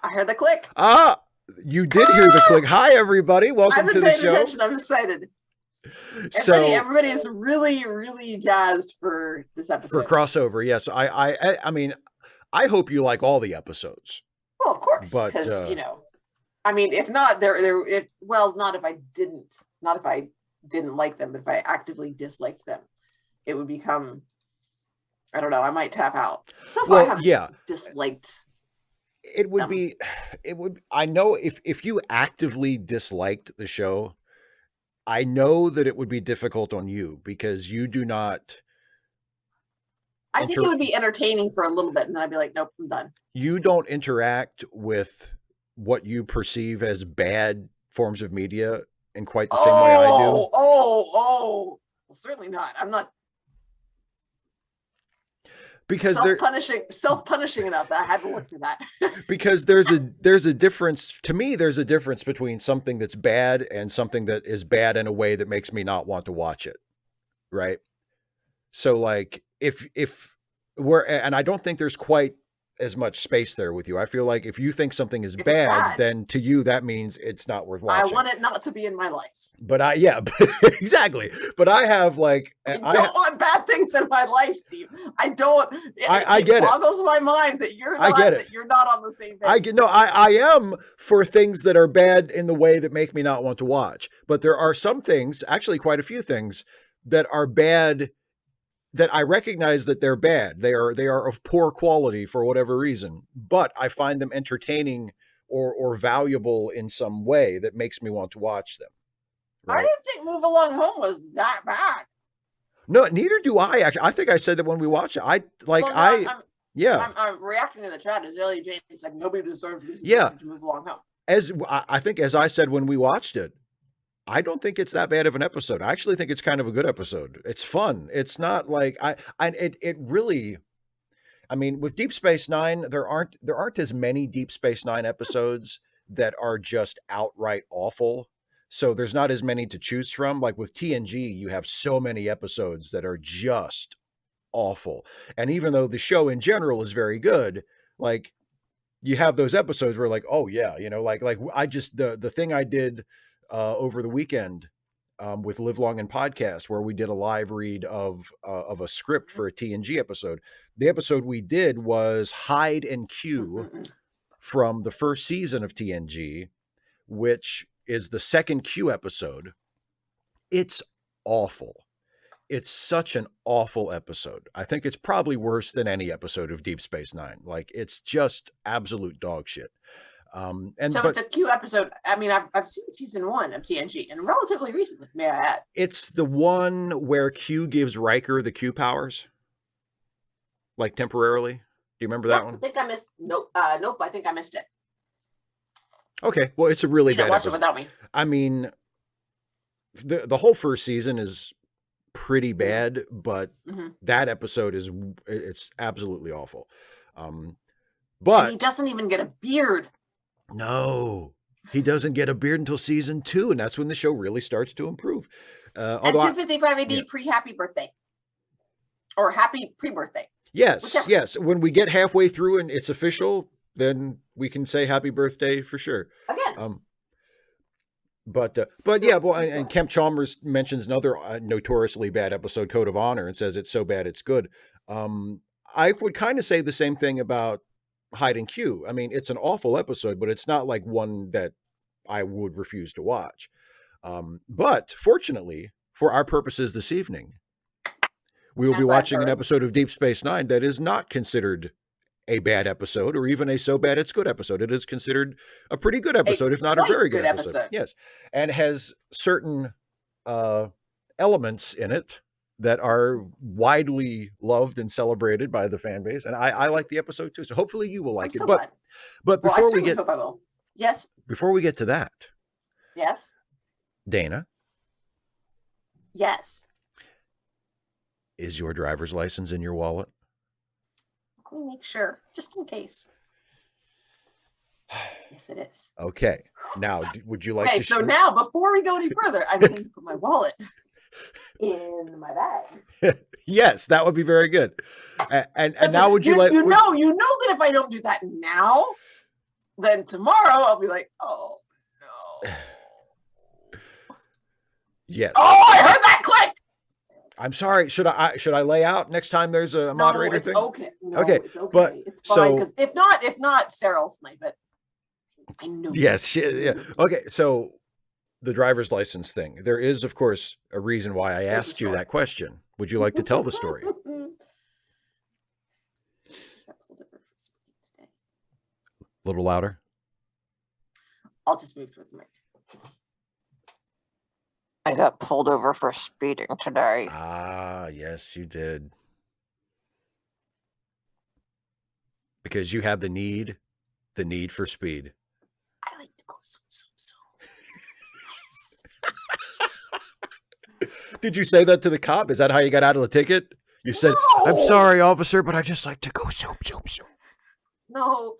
I heard the click. Ah, you did hear the click. Hi, everybody. Welcome to the show. Attention. I'm excited. So everybody is really, really jazzed for this episode. For crossover, yes. I mean, I hope you like all the episodes. Well, of course, because I mean, if not, not if I didn't like them, but if I actively disliked them, it would become, I don't know, I might tap out. So far, I haven't disliked. I know if you actively disliked the show, I know that it would be difficult on you because you do not. I think it would be entertaining for a little bit, and then I'd be like, nope, I'm done. You don't interact with what you perceive as bad forms of media in quite the same way I do. Well, certainly not. I'm not. Because self-punishing enough that I had to look for that. Because there's a difference. To me, there's a difference between something that's bad and something that is bad in a way that makes me not want to watch it. Right. So like if we're, and I don't think there's quite as much space there with you. I feel like if you think something is bad, then to you, that means it's not worth watching. I want it not to be in my life. But exactly. But I have like, I don't want bad things in my life, Steve. I don't. I get it. It boggles my mind that you're not on the same page. I am for things that are bad in the way that make me not want to watch. But there are some things, actually quite a few things that are bad that I recognize that they're bad. They are of poor quality for whatever reason, but I find them entertaining or valuable in some way that makes me want to watch them. Right? I didn't think Move Along Home was that bad. No, neither do I. Actually, I think I said that when we watched it. I'm reacting to the chat. Azalea Jane said nobody deserves to move along home. I think, as I said when we watched it, I don't think it's that bad of an episode. I actually think it's kind of a good episode. It's fun. It's not like it really. I mean, with Deep Space Nine, there aren't as many Deep Space Nine episodes that are just outright awful. So there's not as many to choose from. Like with TNG, you have so many episodes that are just awful. And even though the show in general is very good, like you have those episodes where like, oh yeah, like I just the thing I did over the weekend with Live Long and Podcast, where we did a live read of a script for a TNG episode. The episode we did was Hide and Q from the first season of TNG, which is the second Q episode. It's awful. It's such an awful episode. I think it's probably worse than any episode of Deep Space Nine. Like it's just absolute dog shit. It's a Q episode. I mean, I've seen season 1 of TNG and relatively recently, may I add. It's the one where Q gives Riker the Q powers, like temporarily. Do you remember that one? I think I missed. Nope. I think I missed it. Okay, well, it's a really bad episode. Watch it without me. I mean, the whole first season is pretty bad, but that episode it's absolutely awful. But and he doesn't even get a beard. No, he doesn't get a beard until season 2, and that's when the show really starts to improve. At 255 AD, pre-happy birthday. Or happy pre-birthday. Yes, whichever. Yes. When we get halfway through and it's official, then we can say happy birthday for sure. Again. But yeah, well, and Kemp Chalmers mentions another notoriously bad episode, Code of Honor, and says it's so bad it's good. I would kind of say the same thing about Hide and Q. I mean, it's an awful episode, but it's not like one that I would refuse to watch. But fortunately, for our purposes this evening, we will be watching an episode of Deep Space Nine that is not considered a bad episode or even a so bad it's good episode. It is considered a pretty good episode, if not a very good episode. Yes. And has certain elements in it that are widely loved and celebrated by the fan base. And I like the episode too. So hopefully you will like it. But before we get, hope I will. Yes. Before we get to that. Yes. Dana. Yes. Is your driver's license in your wallet? Let me make sure, just in case. Yes, it is. Okay. Now, would you like to... Okay, so now, before we go any further, I'm going to put my wallet in my bag. Yes, that would be very good. And now would you like... You know that if I don't do that now, then tomorrow I'll be like, oh no. Yes. Oh, I heard that click. I'm sorry. Should I lay out next time there's a moderator it's thing? Okay. No, okay. It's okay. But it's fine, because if not, Sarah will snipe it. I know. Yes. Yeah. Okay. So the driver's license thing. There is, of course, a reason why I asked you that question. Would you like to tell the story? A little louder. I'll just move to the mic. I got pulled over for speeding today. Ah, yes, you did. Because you have the need for speed. I like to go so. It's nice. Did you say that to the cop? Is that how you got out of the ticket? You said, no! I'm sorry, officer, but I just like to go so. No.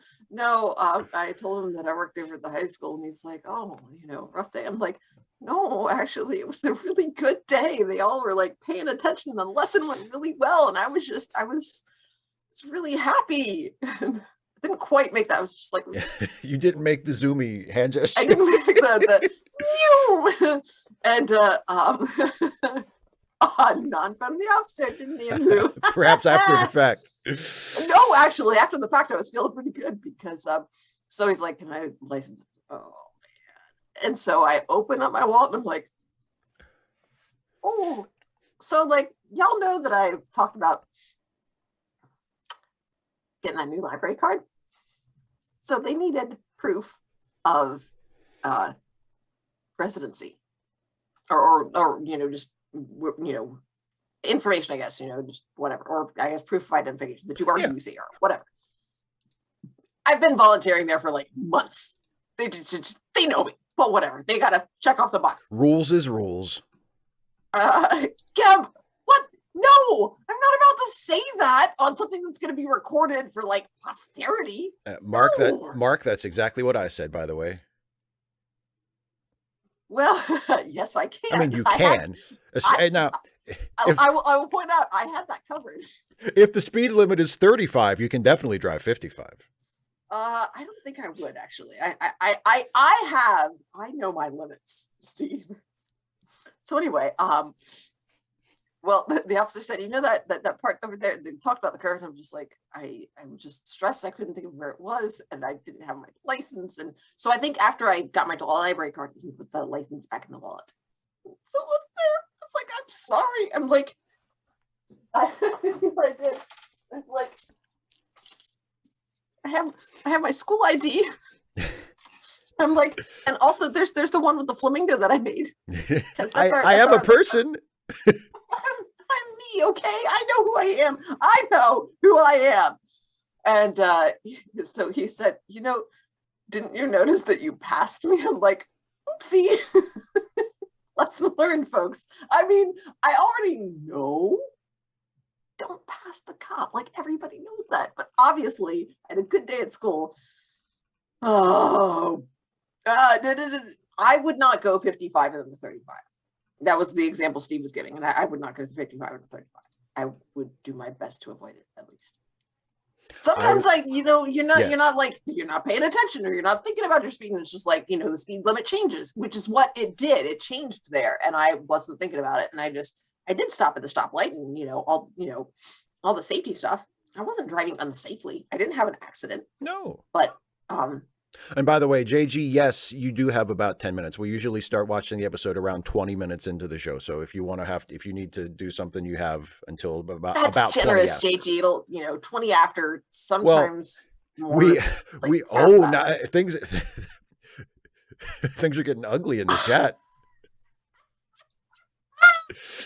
I told him that I worked over at the high school, and he's like, oh, rough day. I'm like, no, actually, it was a really good day. They all were like paying attention. The lesson went really well. And I was really happy. I didn't quite make that. I was just like, you didn't make the zoomy hand gesture. I didn't make the and none from the officer didn't even perhaps after the fact. No, actually, after the fact, I was feeling pretty good because so he's like, can I license? Oh. And so I open up my wallet and I'm like, oh, so like, y'all know that I talked about getting a new library card. So they needed proof of residency or just, information, I guess, just whatever, or I guess proof of identification that you are using or whatever. I've been volunteering there for like months. They know me. But whatever, they gotta check off the box. Rules is rules. Gab, what? No, I'm not about to say that on something that's going to be recorded for like posterity. Mark, that's exactly what I said, by the way. Well, yes, I can. I mean, you can. Now, I will point out, I had that covered. If the speed limit is 35, you can definitely drive 55. I don't think I would actually. I know my limits, Steve. So anyway, well, the officer said, that part over there, they talked about the curve, and I'm just like, I'm just stressed. I couldn't think of where it was, and I didn't have my license. And so I think after I got my library card, he put the license back in the wallet. So it was there. It's like, I'm sorry. I'm like, I did. It's like, I have my school ID. I'm like, and also there's the one with the flamingo that I made. I am a person. I'm me, okay? I know who I am. I know who I am. And so he said, didn't you notice that you passed me? I'm like, oopsie. Lesson learned, folks. I mean, I already know. Don't pass the cop. Like, everybody knows that. But obviously, I had a good day at school. Oh, I would not go 55 and then 35. That was the example Steve was giving, and I would not go 55 and 35. I would do my best to avoid it, at least. Sometimes, you're not paying attention, or you're not thinking about your speed, and it's just like, the speed limit changes, which is what it did. It changed there, and I wasn't thinking about it, and I did stop at the stoplight, and all the safety stuff. I wasn't driving unsafely. I didn't have an accident. No. But and by the way, JG, yes, you do have about 10 minutes. We usually start watching the episode around 20 minutes into the show. So if you need to do something, you have until about that's generous, 20 JG. It'll 20 after, sometimes more. Things things are getting ugly in the chat.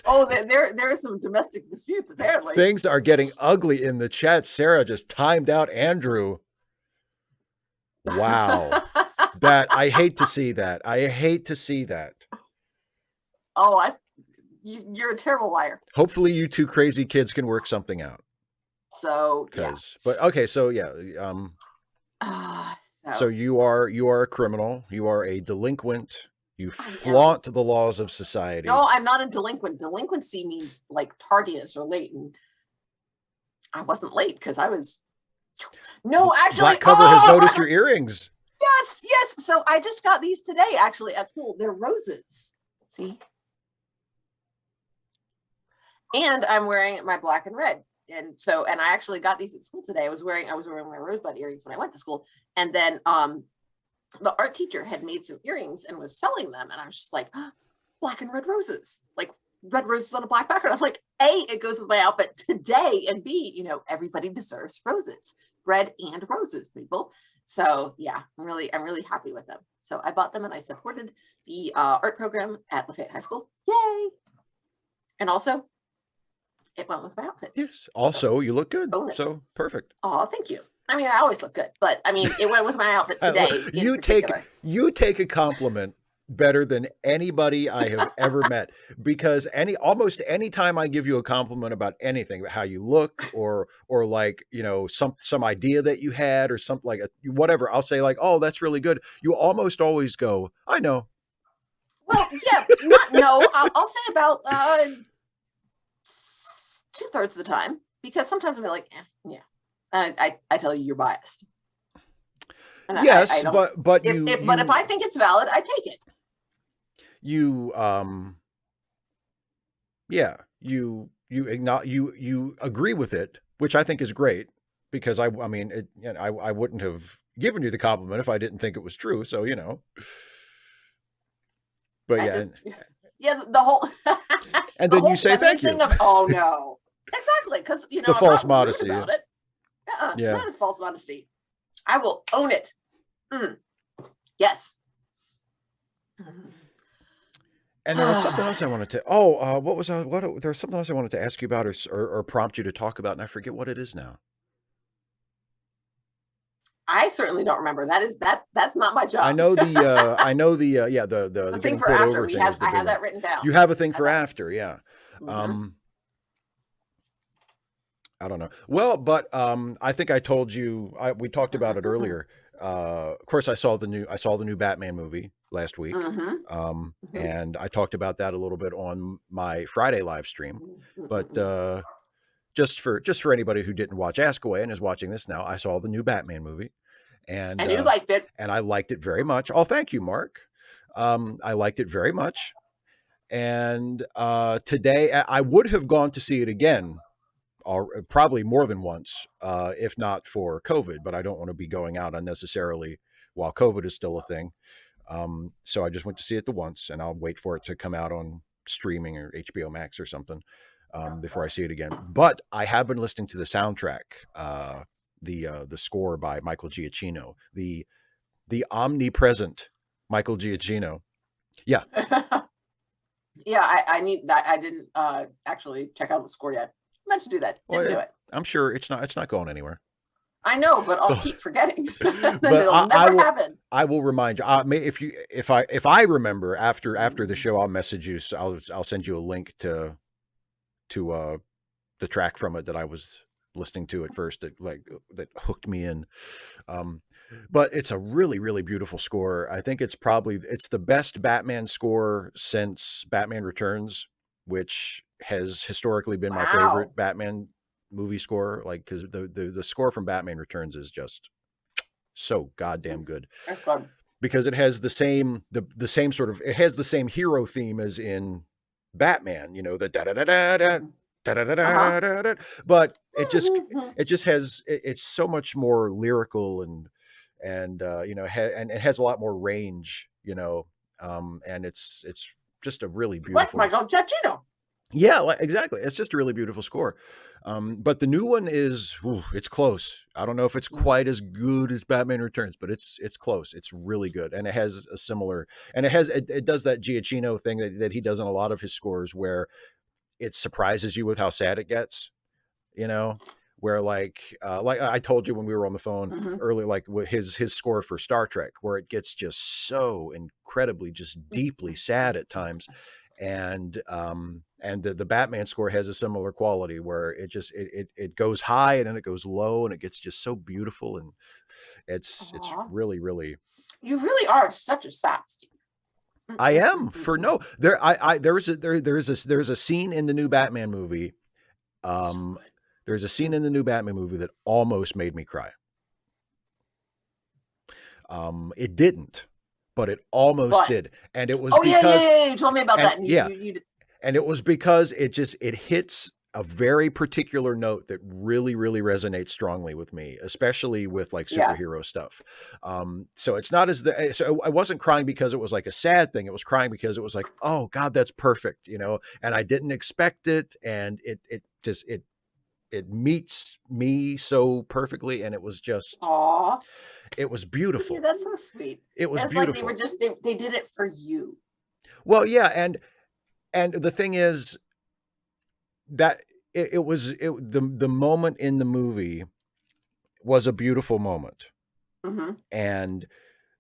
Oh, there are some domestic disputes, apparently. Things are getting ugly in the chat. Sarah just timed out Andrew. Wow. I hate to see that. Oh, you're a terrible liar. Hopefully you two crazy kids can work something out. So, But okay, so yeah. So you are a criminal. You are a delinquent. You flaunt the laws of society. No, I'm not a delinquent. Delinquency means like tardiness or late. And I wasn't late because I was. No, actually. Black cover has noticed your earrings. Yes, yes. So I just got these today, actually, at school. They're roses. See? And I'm wearing my black and red. And I actually got these at school today. I was wearing my rosebud earrings when I went to school. And then the art teacher had made some earrings and was selling them. And I was just like, oh, black and red roses, like red roses on a black background. I'm like, A, it goes with my outfit today. And B, everybody deserves roses, red and roses, people. So yeah, I'm really happy with them. So I bought them and I supported the art program at Lafayette High School. Yay. And also, it went with my outfit. Yes. Also, you look good. Bonus. So perfect. Oh, thank you. I mean, I always look good, but I mean, it went with my outfit today. You take a compliment better than anybody I have ever met, because almost any time I give you a compliment about anything, how you look or like, some idea that you had or something like whatever, I'll say like, oh, that's really good. You almost always go, I know. Well, yeah, no, I'll say about 2/3 of the time, because sometimes I'm like, yeah. I tell you, you're biased. And yes, but if I think it's valid, I take it. You agree with it, which I think is great, because I wouldn't have given you the compliment if I didn't think it was true. So but the whole and then you say thank you. Oh no, exactly, because the false modesty about it. That is false modesty. I will own it. Yes. And there was something else I wanted to. There was something else I wanted to ask you about, or prompt you to talk about, and I forget what it is now. I certainly don't remember. That's not my job. I know the the thing for after. I have that written down. You have a thing for after, yeah. Mm-hmm. I don't know. Well, but I think I told you we talked about it earlier. Of course, I saw the new Batman movie last week, and I talked about that a little bit on my Friday live stream. But just for anybody who didn't watch Ask Away and is watching this now, I saw the new Batman movie, and you liked it, and I liked it very much. Oh, thank you, Mark. I liked it very much, and today I would have gone to see it again. Probably more than once, if not for COVID, but I don't want to be going out unnecessarily while COVID is still a thing. So I just went to see it the once, and I'll wait for it to come out on streaming or HBO Max or something before I see it again. But I have been listening to the soundtrack, the score by Michael Giacchino, the omnipresent Michael Giacchino. Yeah. Yeah, I need that. I didn't actually check out the score yet. I meant to do that. Didn't do it. I'm sure it's not going anywhere. I know, but I'll keep forgetting. It'll never happen. I will remind you. If I remember after the show, I'll message you. So I'll send you a link to the track from it that I was listening to at first that hooked me in. But it's a really, really beautiful score. I think it's the best Batman score since Batman Returns, which has historically been my favorite Batman movie score. Like, because the score from Batman Returns is just so goddamn good. That's fun. Because it has the same sort of, it has the same hero theme as in Batman, the da da da da da da da da da da. But it just has, it's so much more lyrical and and it has a lot more range, and it's just a really beautiful. Like Michael Giacchino. Yeah, exactly. It's just a really beautiful score. But the new one is, it's close. I don't know if it's quite as good as Batman Returns, but it's close. It's really good. And it has a similar, and it does that Giacchino thing that he does in a lot of his scores, where it surprises you with how sad it gets, where like I told you when we were on the phone earlier, like with his score for Star Trek, where it gets just so incredibly, just deeply sad at times. And the Batman score has a similar quality, where it goes high and then it goes low, and it gets just so beautiful, and it's really, really. You really are such a sap, Steve. I am there's a scene in the new Batman movie. There's a scene in the new Batman movie that almost made me cry. It didn't, but it almost did. And it was you told me about that. And and it was because it hits a very particular note that really, really resonates strongly with me, especially with like superhero stuff. So it's not so I wasn't crying because it was like a sad thing. It was crying because it was like, oh God, that's perfect, you know, and I didn't expect it. And it meets me so perfectly. And it was just, aww, it was beautiful. That's so sweet. It was beautiful. Like they were just, they did it for you. Well, yeah. And the thing is, that the moment in the movie was a beautiful moment. And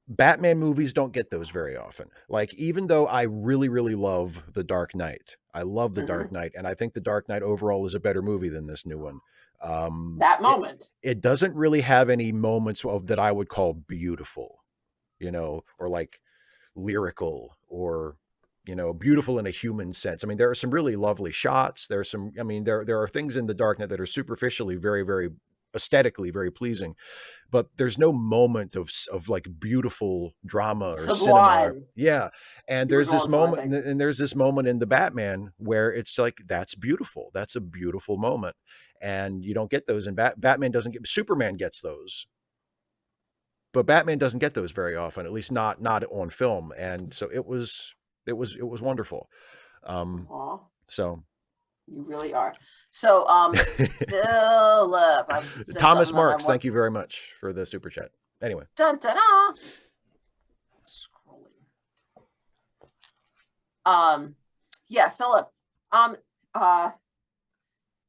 Batman movies don't get those very often. Like, even though I really, really love The Dark Knight, I love The Dark Knight, and I think The Dark Knight overall is a better movie than this new one. That moment. It doesn't really have any moments that I would call beautiful, you know, or like lyrical, or, you know, beautiful in a human sense. I mean, there are some really lovely shots. There are things in The Dark Knight that are superficially very, very aesthetically very pleasing, but there's no moment of like beautiful drama or cinema. Yeah. And there's this moment, and there's this moment in the Batman where it's like, that's beautiful. That's a beautiful moment. And you don't get those in Batman doesn't get, Superman gets those, but Batman doesn't get those very often, at least not on film. And so it was wonderful. So you really are. So, Philip, Thomas Marks, thank you very much for the super chat. Anyway. Dun, dun, dun. Scrolling. Yeah, Philip.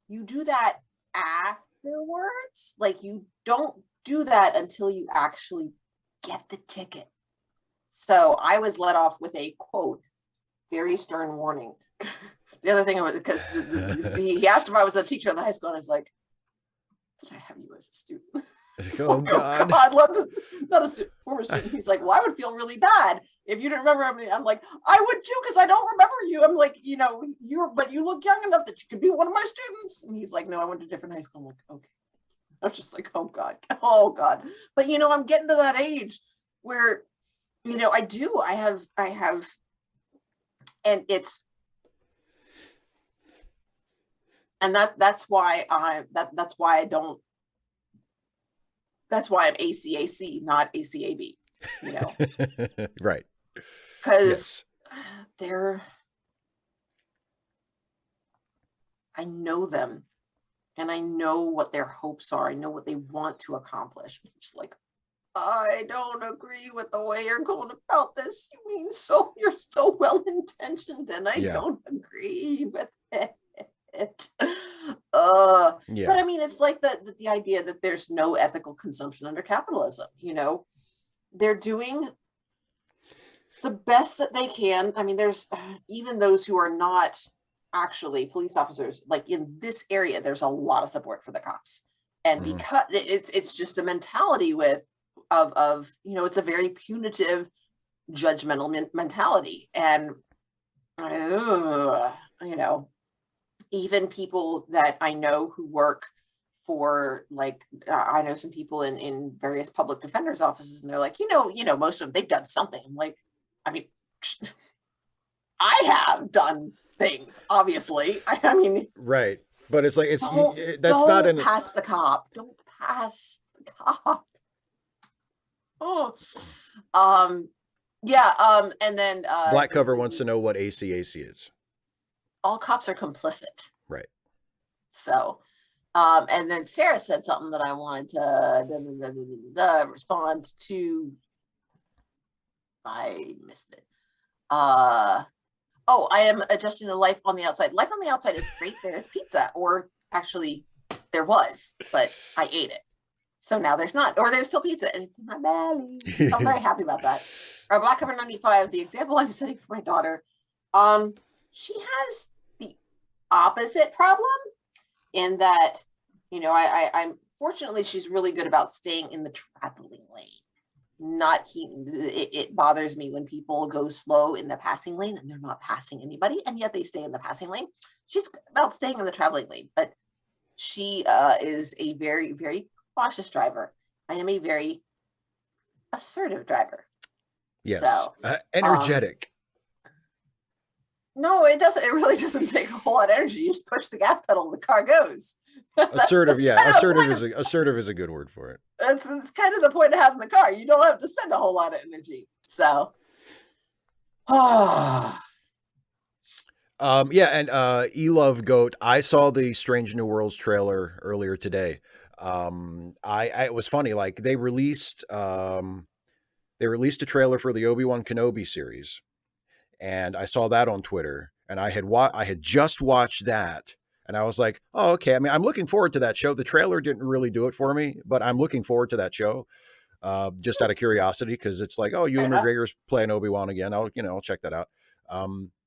You do that afterwards. Like, you don't do that until you actually get the ticket. So I was let off with a quote, very stern warning. The other thing was, because he asked if I was a teacher at the high school, and I was like, did I have you as a student? Oh, God. Not a student, former student. He's like, well, I would feel really bad if you didn't remember me. I'm like, I would too, because I don't remember you. I'm like, you know, but you look young enough that you could be one of my students. And he's like, no, I went to a different high school. I'm like, okay. I was just like, oh God. But, you know, I'm getting to that age where, you know, I have, and it's, and that's why I'm ACAC, not ACAB, you know? Right. Because I know them, and I know what their hopes are. I know what they want to accomplish. I'm just like, I don't agree with the way you're going about this. You're so well-intentioned, and I don't agree with it. But I mean, it's like the idea that there's no ethical consumption under capitalism. You know, they're doing the best that they can. I mean, there's even those who are not actually police officers. Like in this area, there's a lot of support for the cops, and because it's just a mentality of you know, it's a very punitive, judgmental mentality, and you know, even people that I know who work for, like, I know some people in various public defenders offices, and they're like, you know, most of them, they've done something. I'm like, I mean, I have done things, obviously. I mean, right. But it's like, don't pass the cop. Don't pass the cop. And then Black Cover wants to know what ACAC is. All cops are complicit. Right. So, and then Sarah said something that I wanted to respond to. I missed it. I am adjusting to life on the outside. Life on the outside is great. There's pizza, or actually there was, but I ate it. So now there's not, or there's still pizza, and it's in my belly. So I'm very happy about that. Our Black Cover 95, the example I'm setting for my daughter, she has the opposite problem in that, you know, I'm fortunately, she's really good about staying in the traveling lane. It bothers me when people go slow in the passing lane and they're not passing anybody, and yet they stay in the passing lane. She's about staying in the traveling lane, but she is a very, very cautious driver. I am a very assertive driver. Yes. So, energetic. No, it doesn't. It really doesn't take a whole lot of energy. You just push the gas pedal and the car goes. Assertive, yeah. Assertive is a good word for it. That's kind of the point of having the car. You don't have to spend a whole lot of energy. So, yeah, and E-Love Goat, I saw the Strange New Worlds trailer earlier today. It was funny, like they released a trailer for the Obi-Wan Kenobi series, and I saw that on Twitter, and I had just watched that, and I was like, oh, okay. I mean, I'm looking forward to that show. The trailer didn't really do it for me, but I'm looking forward to that show. Just out of curiosity, because it's like, oh, Ewan McGregor's playing Obi-Wan again. I'll check that out.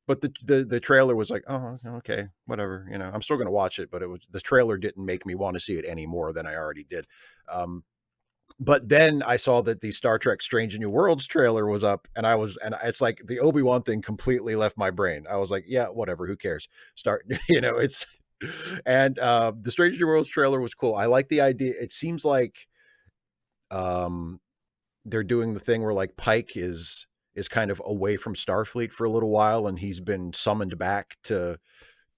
But the trailer was like, oh, okay, whatever. I'm still going to watch it, but the trailer didn't make me want to see it any more than I already did. But then I saw that the Star Trek Strange New Worlds trailer was up, and it's like the Obi-Wan thing completely left my brain. I was like, yeah, whatever, who cares? And the Strange New Worlds trailer was cool. I like the idea. It seems like they're doing the thing where like Pike is kind of away from Starfleet for a little while, and he's been summoned back to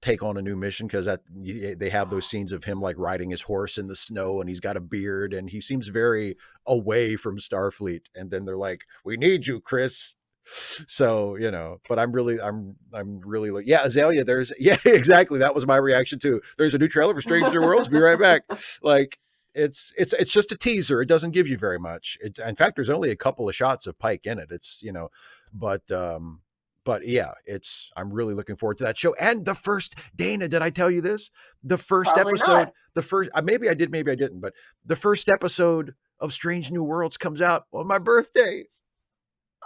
take on a new mission, because they have those scenes of him like riding his horse in the snow, and he's got a beard, and he seems very away from Starfleet. And then they're like, we need you, Chris. So, but I'm really yeah, Azalea, yeah, exactly. That was my reaction too. There's a new trailer for Strange New Worlds. Be right back. Like, it's just a teaser. It doesn't give you very much. In fact, there's only a couple of shots of Pike in it. It's, but yeah, I'm really looking forward to that show. And the first, Dana, did I tell you this? The first Probably episode, not. Maybe I did, maybe I didn't, but the first episode of Strange New Worlds comes out on my birthday.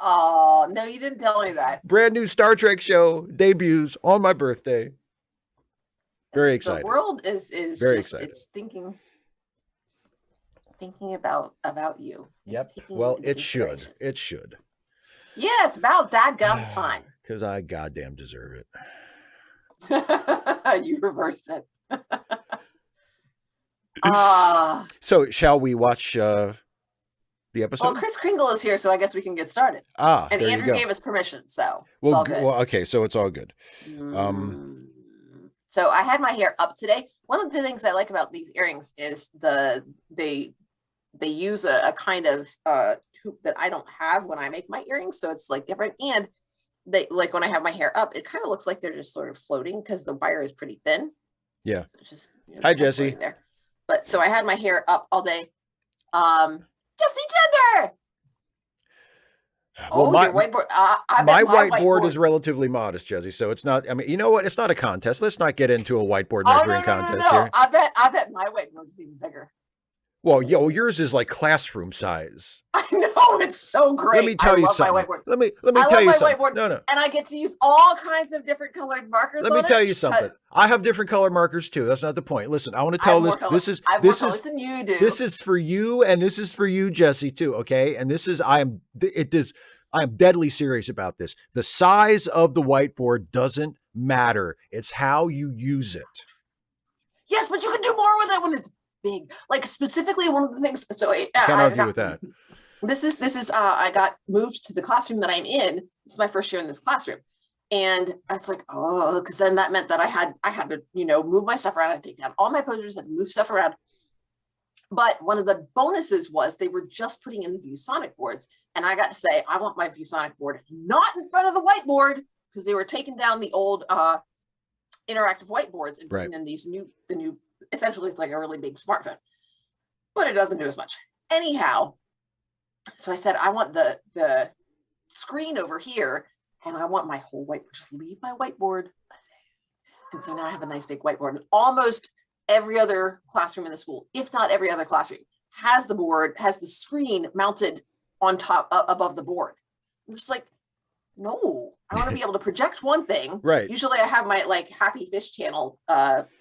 Oh, no, you didn't tell me that. Brand new Star Trek show debuts on my birthday. Very excited. The world is very just excited. It's thinking about you. Yep. Well, it should. It should. Yeah, it's about dadgum time. Because I goddamn deserve it. You reverse it. So shall we watch the episode? Well, Chris Kringle is here, so I guess we can get started. And Andrew gave us permission, so it's all good. Well, okay, so it's all good. So I had my hair up today. One of the things I like about these earrings is they use a kind of hoop that I don't have when I make my earrings, so it's like different. And they, like, when I have my hair up, it kind of looks like they're just sort of floating because the wire is pretty thin. Yeah. So just, hi, Jesse. There. But so I had my hair up all day. Jesse Gender. Well, my whiteboard. My whiteboard is relatively modest, Jesse. So it's not. I mean, you know what? It's not a contest. Let's not get into a whiteboard measuring contest here. I bet my whiteboard is even bigger. Well, yours is like classroom size. I know, it's so great. Let me tell you something. Let me tell you something. Whiteboard, no. And I get to use all kinds of different colored markers. Let me tell you something. I have different color markers too. That's not the point. Listen, I want to tell this. Than you do. This is for you, and this is for you, Jesse, too. Okay, and this is I am deadly serious about this. The size of the whiteboard doesn't matter. It's how you use it. Yes, but you can do more with it when it's big. Like, specifically, one of the things. So can't argue with that. This is. I got moved to the classroom that I'm in. This is my first year in this classroom, and I was like, oh, because then that meant that I had to move my stuff around. I had to take down all my posters and move stuff around. But one of the bonuses was they were just putting in the ViewSonic boards, and I got to say, I want my ViewSonic board not in front of the whiteboard, because they were taking down the old interactive whiteboards and putting in the new. Essentially, it's like a really big smartphone, but it doesn't do as much. Anyhow, so I said, I want the screen over here, and I want my whole whiteboard. Just leave my whiteboard. And so now I have a nice big whiteboard. And almost every other classroom in the school, if not every other classroom, has the screen mounted on top above the board. I'm just like, no, I want to be able to project one thing. Right. Usually I have my like Happy Fish channel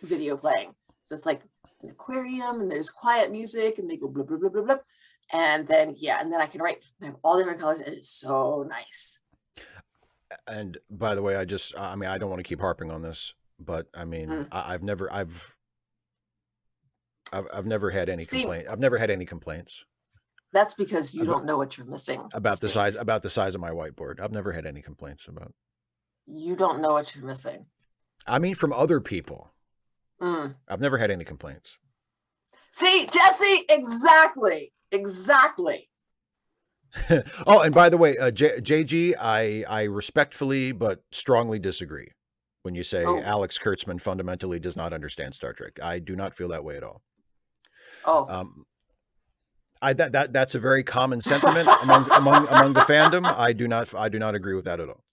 video playing. So it's like an aquarium, and there's quiet music, and they go blah, blah, blah, blah, blah. And then I can write. I have all different colors, and it's so nice. And by the way, I don't want to keep harping on this, but I mean, I've never had any complaint. I've never had any complaints. That's because you don't know what you're missing. About the size of my whiteboard. I've never had any complaints about. You don't know what you're missing. I mean, from other people. I've never had any complaints. See, Jesse, exactly. Oh, and by the way, JG, I respectfully but strongly disagree when you say Alex Kurtzman fundamentally does not understand Star Trek. I do not feel that way at all. That's a very common sentiment among the fandom. I do not agree with that at all.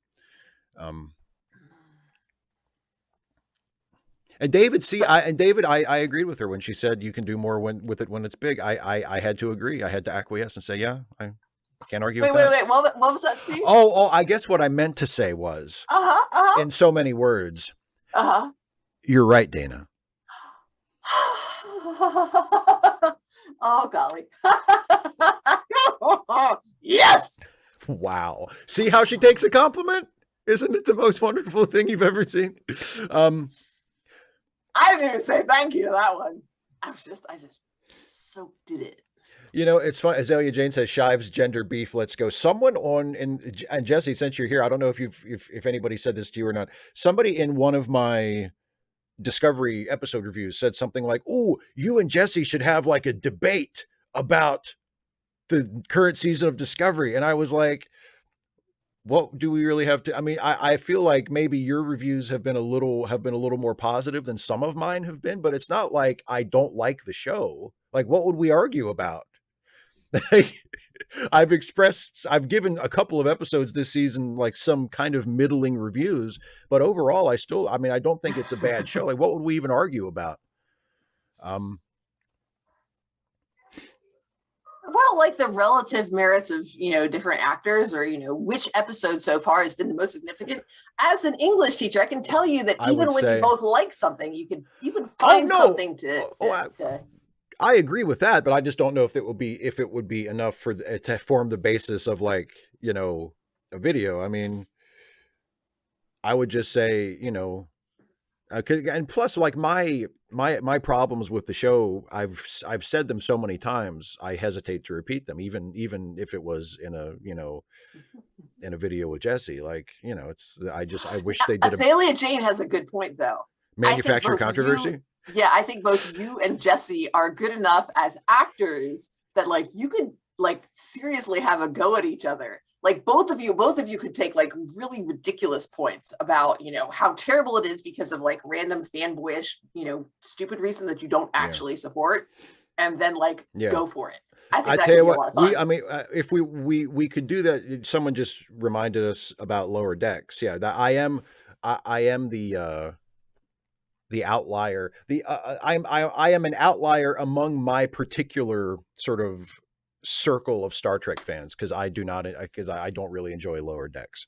And David, I agreed with her when she said you can do more with it when it's big. I had to agree. I had to acquiesce and say, yeah, I can't argue with that. Wait. What was that, Steve? Oh, I guess what I meant to say was, in so many words, you're right, Dana. Oh, golly. Yes. Wow. See how she takes a compliment? Isn't it the most wonderful thing you've ever seen? I didn't even say thank you to that one. I just soaked it in. You know, it's fun. Azalea Jane says, Shives, gender beef, let's go. Someone and Jesse, since you're here, I don't know if anybody said this to you or not. Somebody in one of my Discovery episode reviews said something like, "Ooh, you and Jesse should have like a debate about the current season of Discovery." And I was like, what do we really have to? I mean, I feel like maybe your reviews have been a little more positive than some of mine have been, but it's not like I don't like the show. Like, what would we argue about? I've given a couple of episodes this season like some kind of middling reviews, but overall I don't think it's a bad show. Like, what would we even argue about? Well, like the relative merits of, different actors, or, which episode so far has been the most significant. As an English teacher, I can tell you that even when you both like something, you can find something to I agree with that, but I just don't know if it would be enough to form the basis of a video. I mean, I would just say, and plus, like my problems with the show, I've said them so many times, I hesitate to repeat them, even if it was in a video with Jesse. Like, I wish they did. Azalea Jane has a good point, though. Manufacturer controversy. I think both you and Jesse are good enough as actors that you could seriously have a go at each other. Like both of you could take really ridiculous points about, how terrible it is because of random fanboyish, stupid reason that you don't actually support, and then go for it. I think that could be a lot of fun. If we could do that. Someone just reminded us about Lower Decks. Yeah, that I am the outlier. I am an outlier among my particular sort of circle of Star Trek fans, because I don't really enjoy Lower Decks.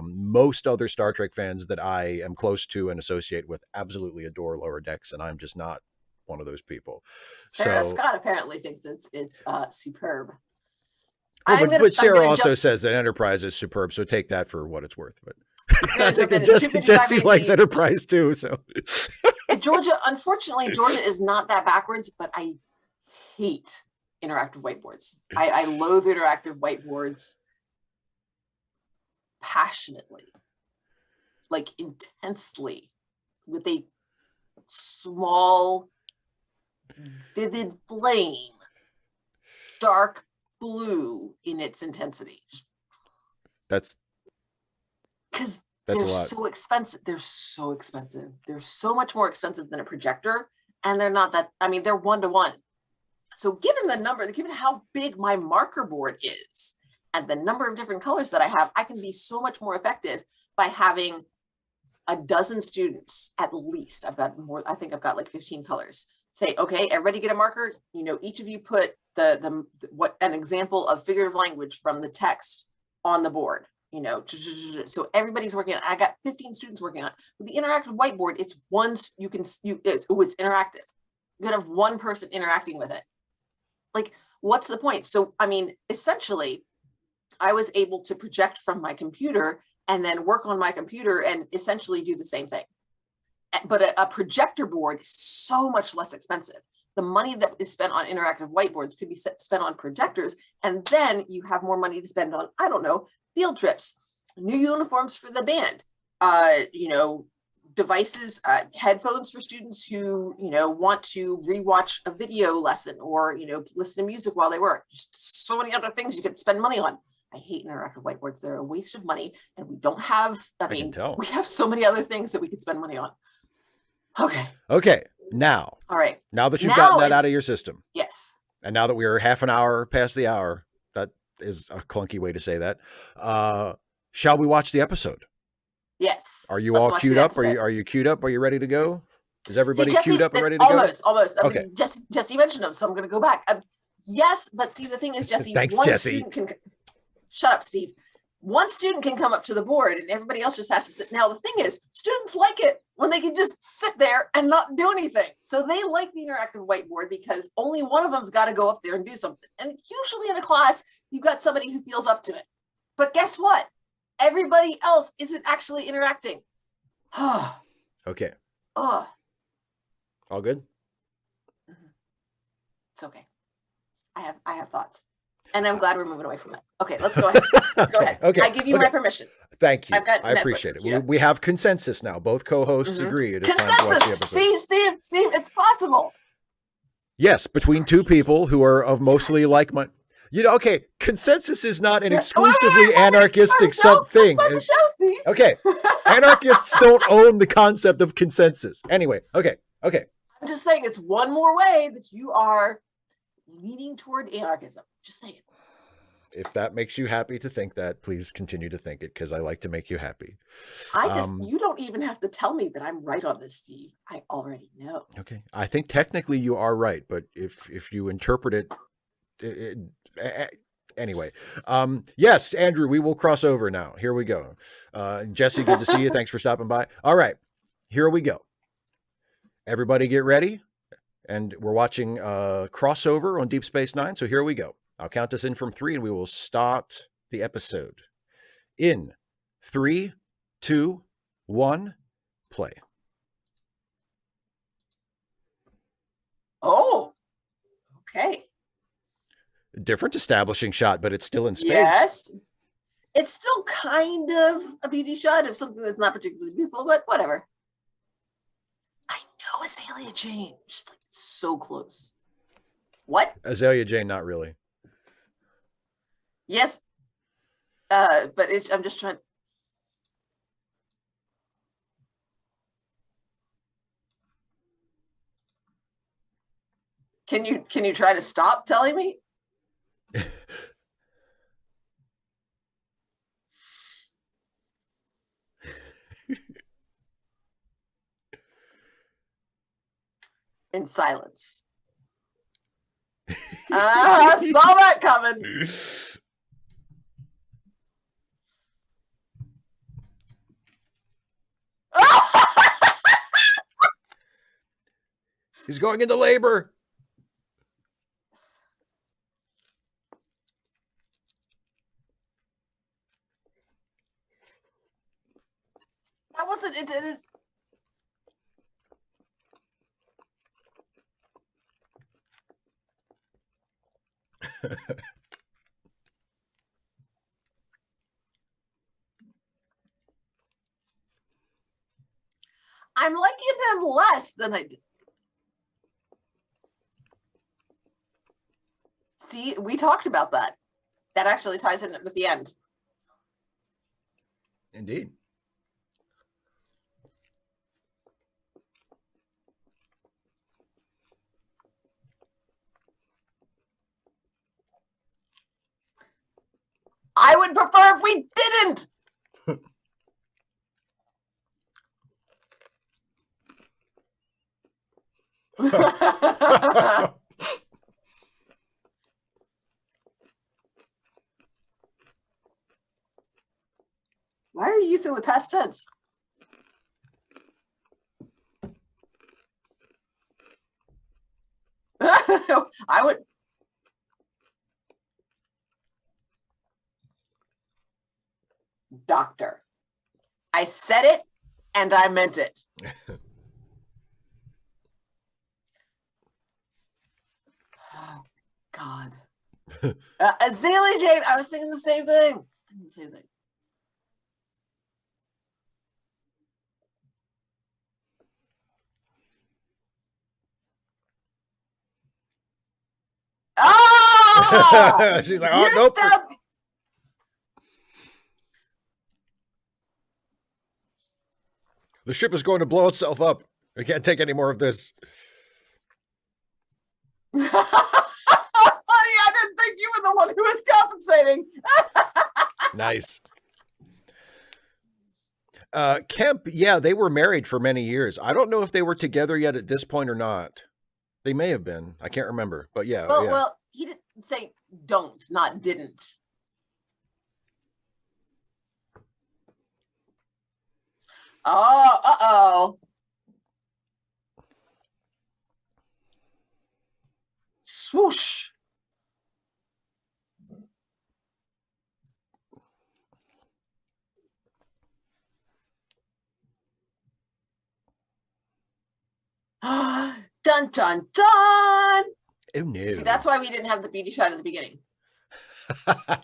Most other Star Trek fans that I am close to and associate with absolutely adore Lower Decks, and I'm just not one of those people. Sarah Scott apparently thinks it's superb. Well, but Sarah also says that Enterprise is superb, so take that for what it's worth. But I think Jesse likes Enterprise too. So Georgia, unfortunately, Georgia is not that backwards, but I hate interactive whiteboards. I loathe interactive whiteboards passionately, intensely, with a small, vivid flame, dark blue in its intensity. That's because they're so expensive. They're so much more expensive than a projector, and they're not that. I mean, they're 1-to-1. So given how big my marker board is and the number of different colors that I have, I can be so much more effective by having a dozen students at least. I've got more. I think I've got 15 colors. Say, okay, everybody get a marker. Each of you put an example of figurative language from the text on the board. So everybody's working on it. I got 15 students working on it. With the interactive whiteboard, it's it's interactive. You could have one person interacting with it. What's the point? So, I mean, essentially, I was able to project from my computer and then work on my computer and essentially do the same thing. But a projector board is so much less expensive. the money that is spent on interactive whiteboards could be spent on projectors, and then you have more money to spend on, I don't know, field trips, new uniforms for the band, you know, devices, headphones for students who, you know, want to rewatch a video lesson or, you know, listen to music while they work. Just so many other things you could spend money on. I hate interactive whiteboards. They're a waste of money, and we don't have, I mean, we have so many other things that we could spend money on. Okay. Okay. Now. All right. Now that you've gotten that out of your system. Yes. And now that we are half an hour past the hour, that is a clunky way to say that. Shall we watch the episode? Yes. Are you all queued up? Are you queued up? Are you ready to go? Is everybody queued up and ready to go? Almost. I mean, okay. Jesse mentioned them, so I'm going to go back. Yes, but see, the thing is, Jesse, Thanks, Jesse. Shut up, Steve. One student can come up to the board and everybody else just has to sit. Now, the thing is, students like it when they can just sit there and not do anything. So they like the interactive whiteboard because only one of them's got to go up there and do something. And usually in a class, you've got somebody who feels up to it. But guess what? Everybody else isn't actually interacting. Okay. All good? It's okay. I have thoughts. And I'm glad we're moving away from that. Okay, let's go ahead. Go ahead. Okay. I give you my permission. Thank you. I appreciate it. Yeah. We have consensus now. Both co-hosts agree. It is time to watch the episode. See, Steve, it's possible. Yes, between two people who are of mostly like-minded. You know, okay, consensus is not an exclusively anarchistic thing. Okay, anarchists don't own the concept of consensus. Anyway, okay. I'm just saying it's one more way that you are leaning toward anarchism. Just saying. If that makes you happy to think that, please continue to think it, because I like to make you happy. You don't even have to tell me that I'm right on this, Steve. I already know. Okay. I think technically you are right, but if you interpret it anyway. Yes, Andrew, we will cross over now. Here we go. Jesse, good to see you. Thanks for stopping by. All right, here we go. Everybody get ready. And we're watching crossover on Deep Space Nine. So here we go. I'll count us in from 3 and we will start the episode. In 3, 2, 1, play. Oh, okay. Different establishing shot, but it's still in space. Yes. It's still kind of a beauty shot of something that's not particularly beautiful, but whatever. I know Azalea Jane. She's like so close. What? Azalea Jane, not really. Yes. But I'm just trying. Can you try to stop telling me? In silence. I saw that coming. He's going into labor. That wasn't it. It is. I'm liking him less than I did. See, we talked about that. That actually ties in with the end. Indeed. I would prefer if we didn't. Why are you using the past tense? I would. Doctor. I said it and I meant it. God. Azalea Jane, I was thinking the same thing. Ah! She's like, oh, nope. The ship is going to blow itself up. I can't take any more of this. Honey, I didn't think you were the one who was compensating. Nice. Kemp, yeah, they were married for many years. I don't know if they were together yet at this point or not. They may have been. I can't remember. But yeah. Well, he didn't say don't, not didn't. Oh, uh-oh. Swoosh. Dun, dun, dun. Oh, no. See, that's why we didn't have the beauty shot at the beginning.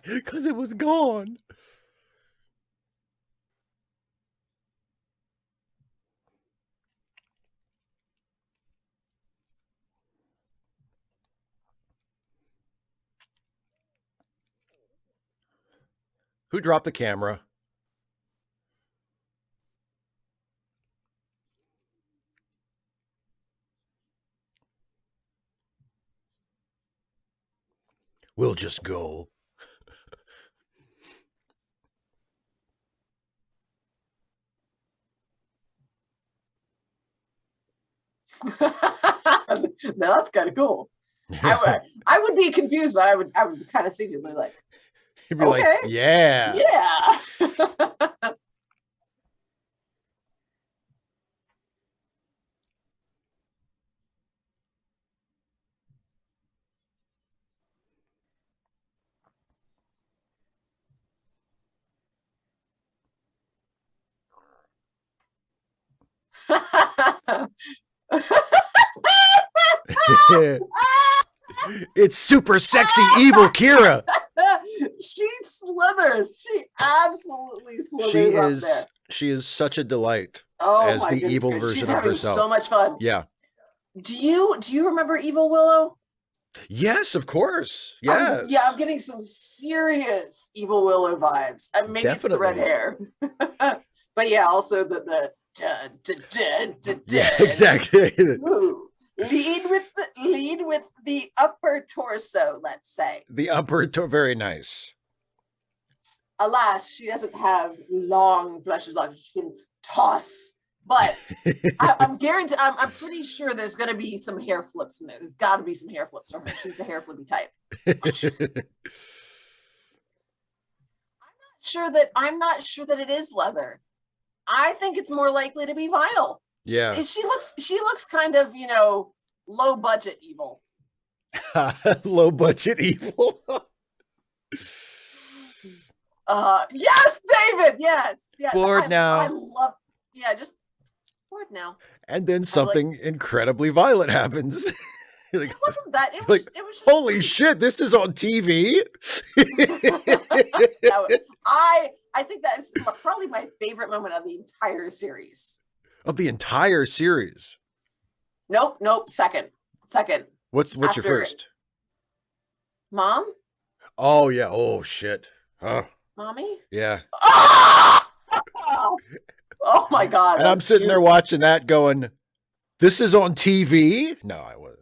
Because it was gone. Who dropped the camera? We'll just go. No, that's kind of cool. I would be confused, but I would kind of secretly like. You'd be okay. Like, yeah. Yeah. It's super sexy evil Kira. She slithers. She absolutely slithers up there. She is such a delight as the evil version She's of having herself. So much fun. Yeah. Do you remember Evil Willow? Yes, of course. Yes. I'm getting some serious Evil Willow vibes. Maybe Definitely. It's the red hair. But yeah, also the dun, dun, dun, dun, yeah, exactly. Ooh. Lead with the upper torso, let's say. The upper torso, very nice. Alas, she doesn't have long fleshes like she can toss. But I'm guaranteed. I'm pretty sure there's going to be some hair flips in there. There's got to be some hair flips from her. She's the hair flippy type. I'm not sure that it is leather. I think it's more likely to be vinyl. Yeah. She looks kind of, low budget evil. Low budget evil. Yes, David. Yes. Bored now. I love. Yeah, just bored now. And then something incredibly violent happens. Like, it wasn't that. It was. It was just holy shit! This is on TV. I think that is probably my favorite moment of the entire series. Of the entire series. Nope. Second. What's your first? Mom? Oh yeah. Oh shit. Huh. Mommy? Yeah. Oh my god. And I'm sitting there watching that going, this is on TV? No, I wasn't.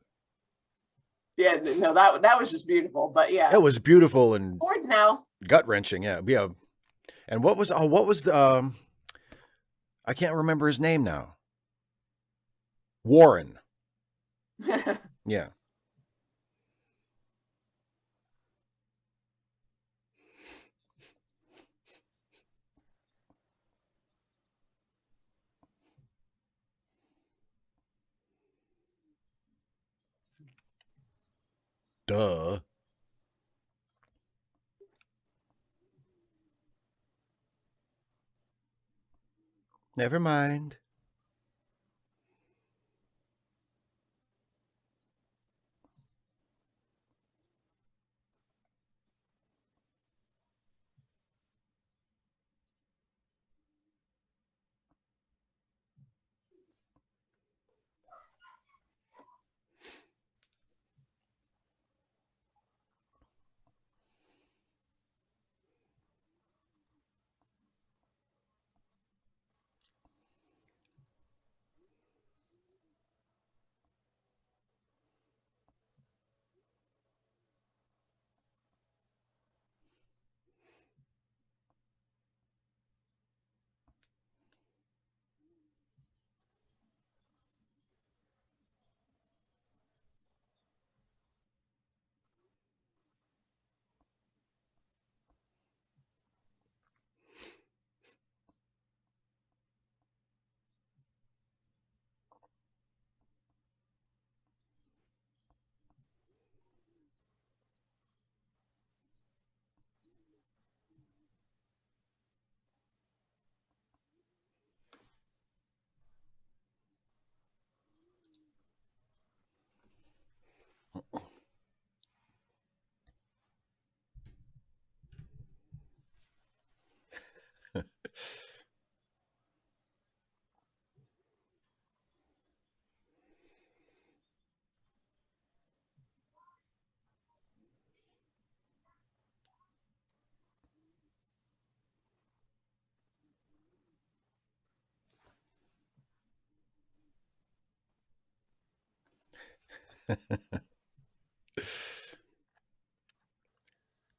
Yeah, no, that was just beautiful. But yeah. It was beautiful and bored now. Gut-wrenching, yeah. And what was the I can't remember his name now. Warren. Yeah. Duh. Never mind.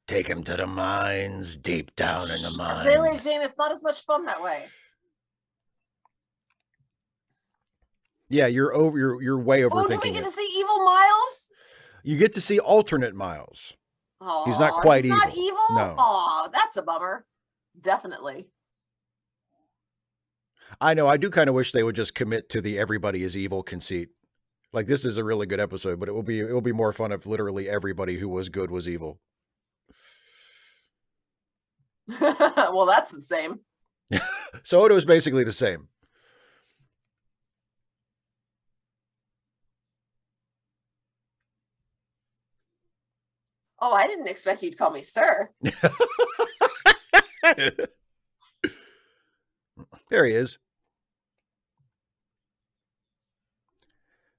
Take him to the mines, deep down in the mines. Really, Jane, it's not as much fun that way. Yeah, you're way overthinking. Oh, do we get to see evil Miles? You get to see alternate Miles. Oh, he's not quite evil. Not evil? No. Oh, that's a bummer. Definitely. I know. I do kind of wish they would just commit to the everybody is evil conceit. Like, this is a really good episode, but it will be more fun if literally everybody who was good was evil. Well, that's the same. So Odo's basically the same. Oh, I didn't expect you'd call me sir. There he is.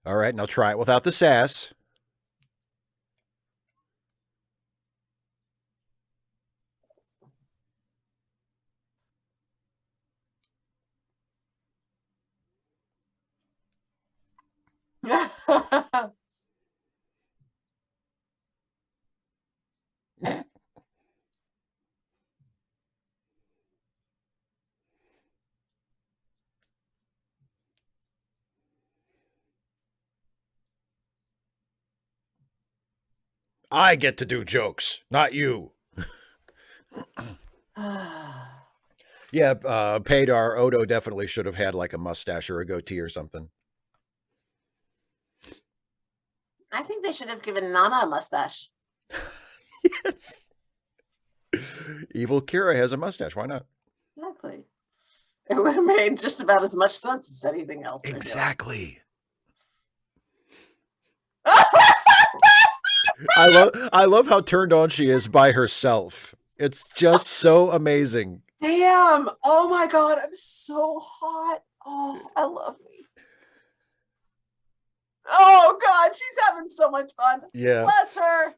All right, now try it without the sass. I get to do jokes, not you. Yeah, Paydar Odo definitely should have had like a mustache or a goatee or something. I think they should have given Nana a mustache. Yes. Evil Kira has a mustache. Why not? Exactly. It would have made just about as much sense as anything else. Exactly. I love how turned on she is by herself. It's just so amazing. Damn. Oh my God. I'm so hot. Oh, I love me. Oh God. She's having so much fun. Yeah. Bless her.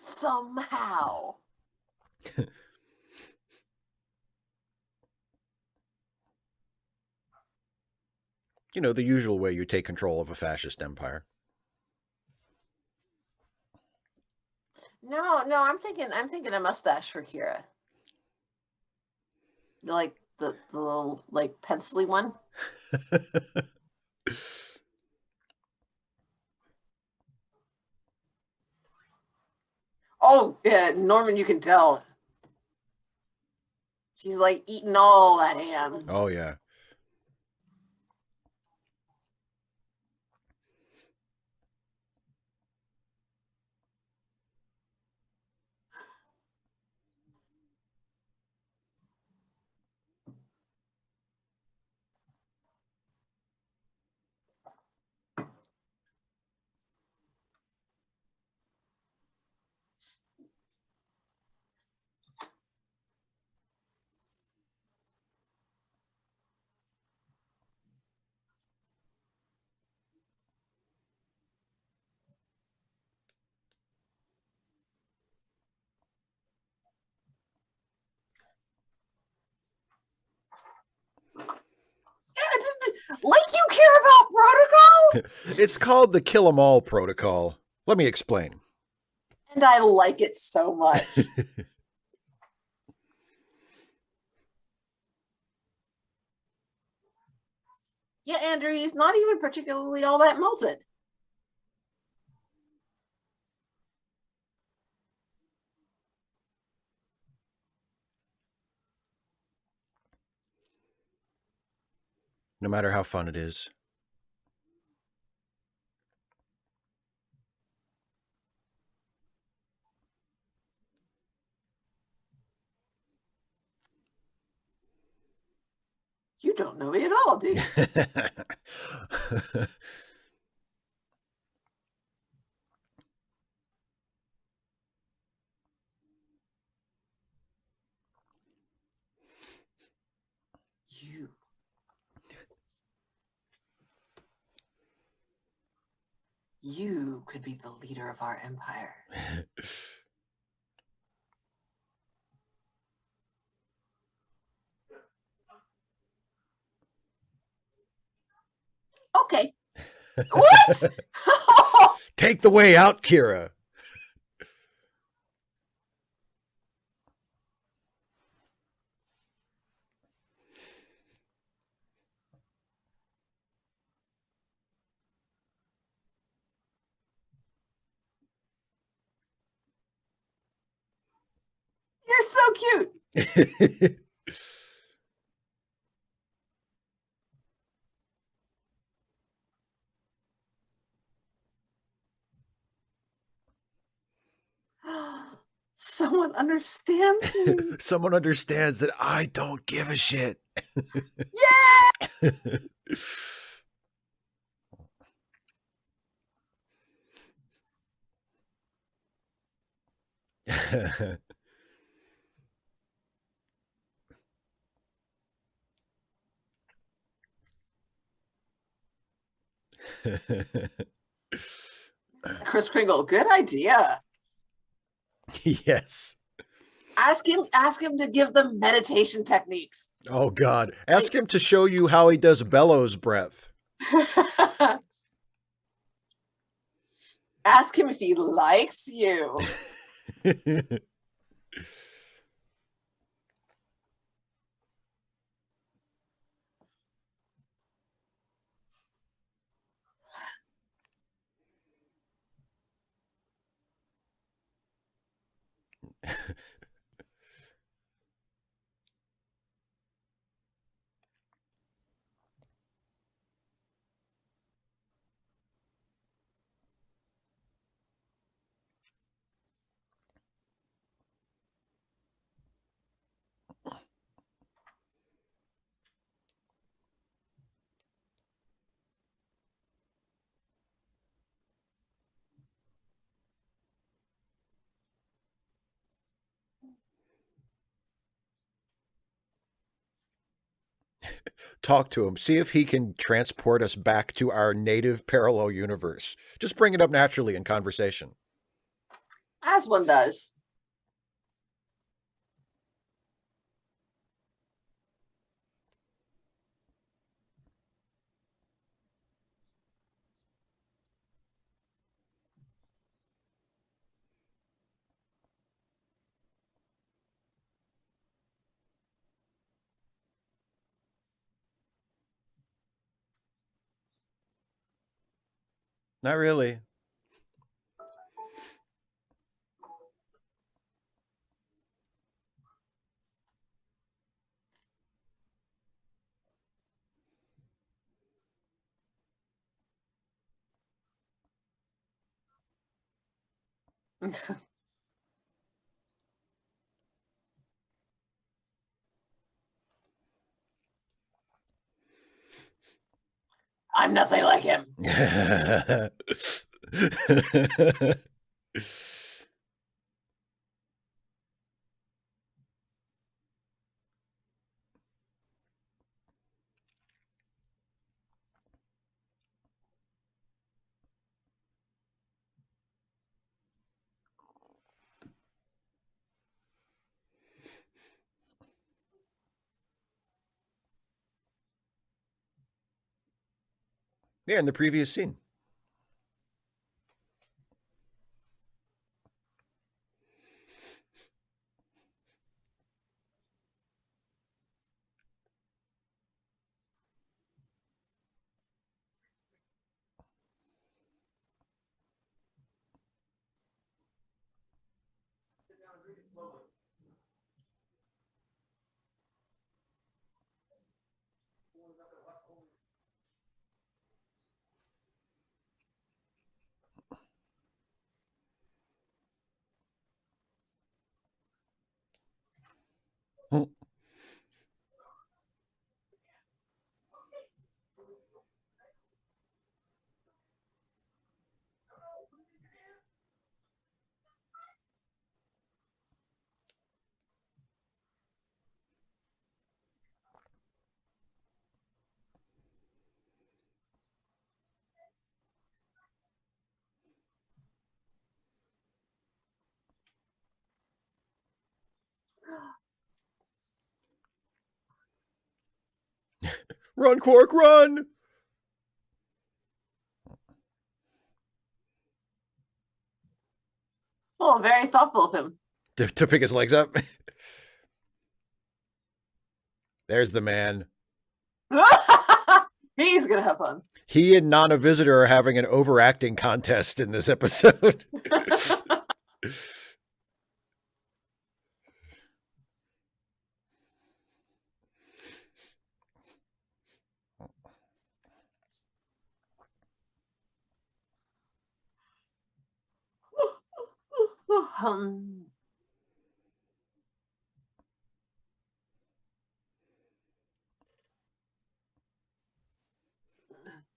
Somehow. You know, the usual way you take control of a fascist empire. No, I'm thinking a mustache for Kira. Like the little like pencily one. Oh yeah, Norman, you can tell. She's like eating all that ham. Oh yeah. Like you care about protocol? It's called the Kill 'Em All Protocol. Let me explain. And I like it so much. Yeah, Andrew, he's not even particularly all that melted. no matter how fun it is. You don't know me at all, do you? You. You could be the leader of our empire. Okay. What? Take the way out, Kira. You're so cute. Someone understands me. Someone understands that I don't give a shit. Yeah! Kris Kringle, good idea. Yes. Ask him to give them meditation techniques. Oh God. Ask him to show you how he does bellows breath. Ask him if he likes you. Talk to him. See if he can transport us back to our native parallel universe. Just bring it up naturally in conversation. As one does. Not really. I'm nothing like him. Yeah, in the previous scene. Run, Quark, run! Well, very thoughtful of him. To pick his legs up. There's the man. He's gonna have fun. He and Nana Visitor are having an overacting contest in this episode.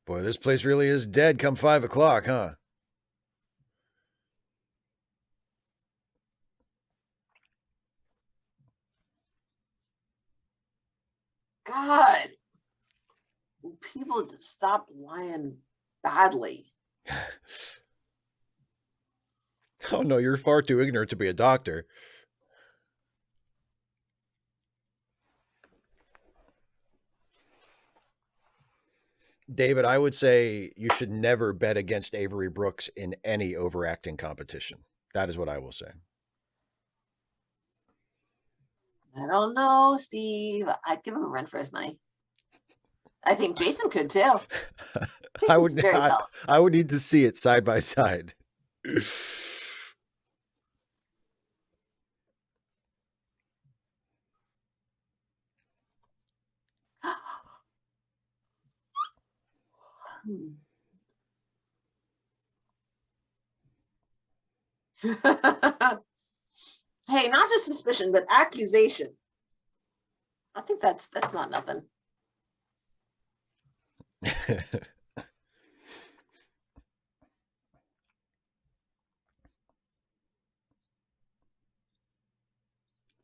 Boy, this place really is dead come 5 o'clock, huh? God, people just stop lying badly. Oh no, you're far too ignorant to be a doctor. David, I would say you should never bet against Avery Brooks in any overacting competition. That is what I will say. I don't know, Steve. I'd give him a run for his money. I think Jason could too. I would need to see it side by side. Hey, not just suspicion, but accusation. I think that's not nothing.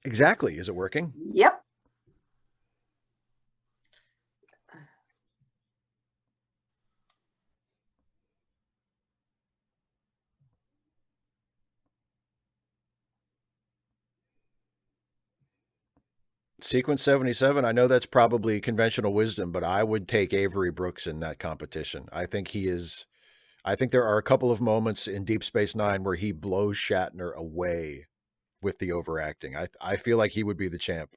Exactly. Is it working? Yep. Sequence 77, I know that's probably conventional wisdom, but I would take Avery Brooks in that competition. I think there are a couple of moments in Deep Space Nine where he blows Shatner away with the overacting. I feel like he would be the champ.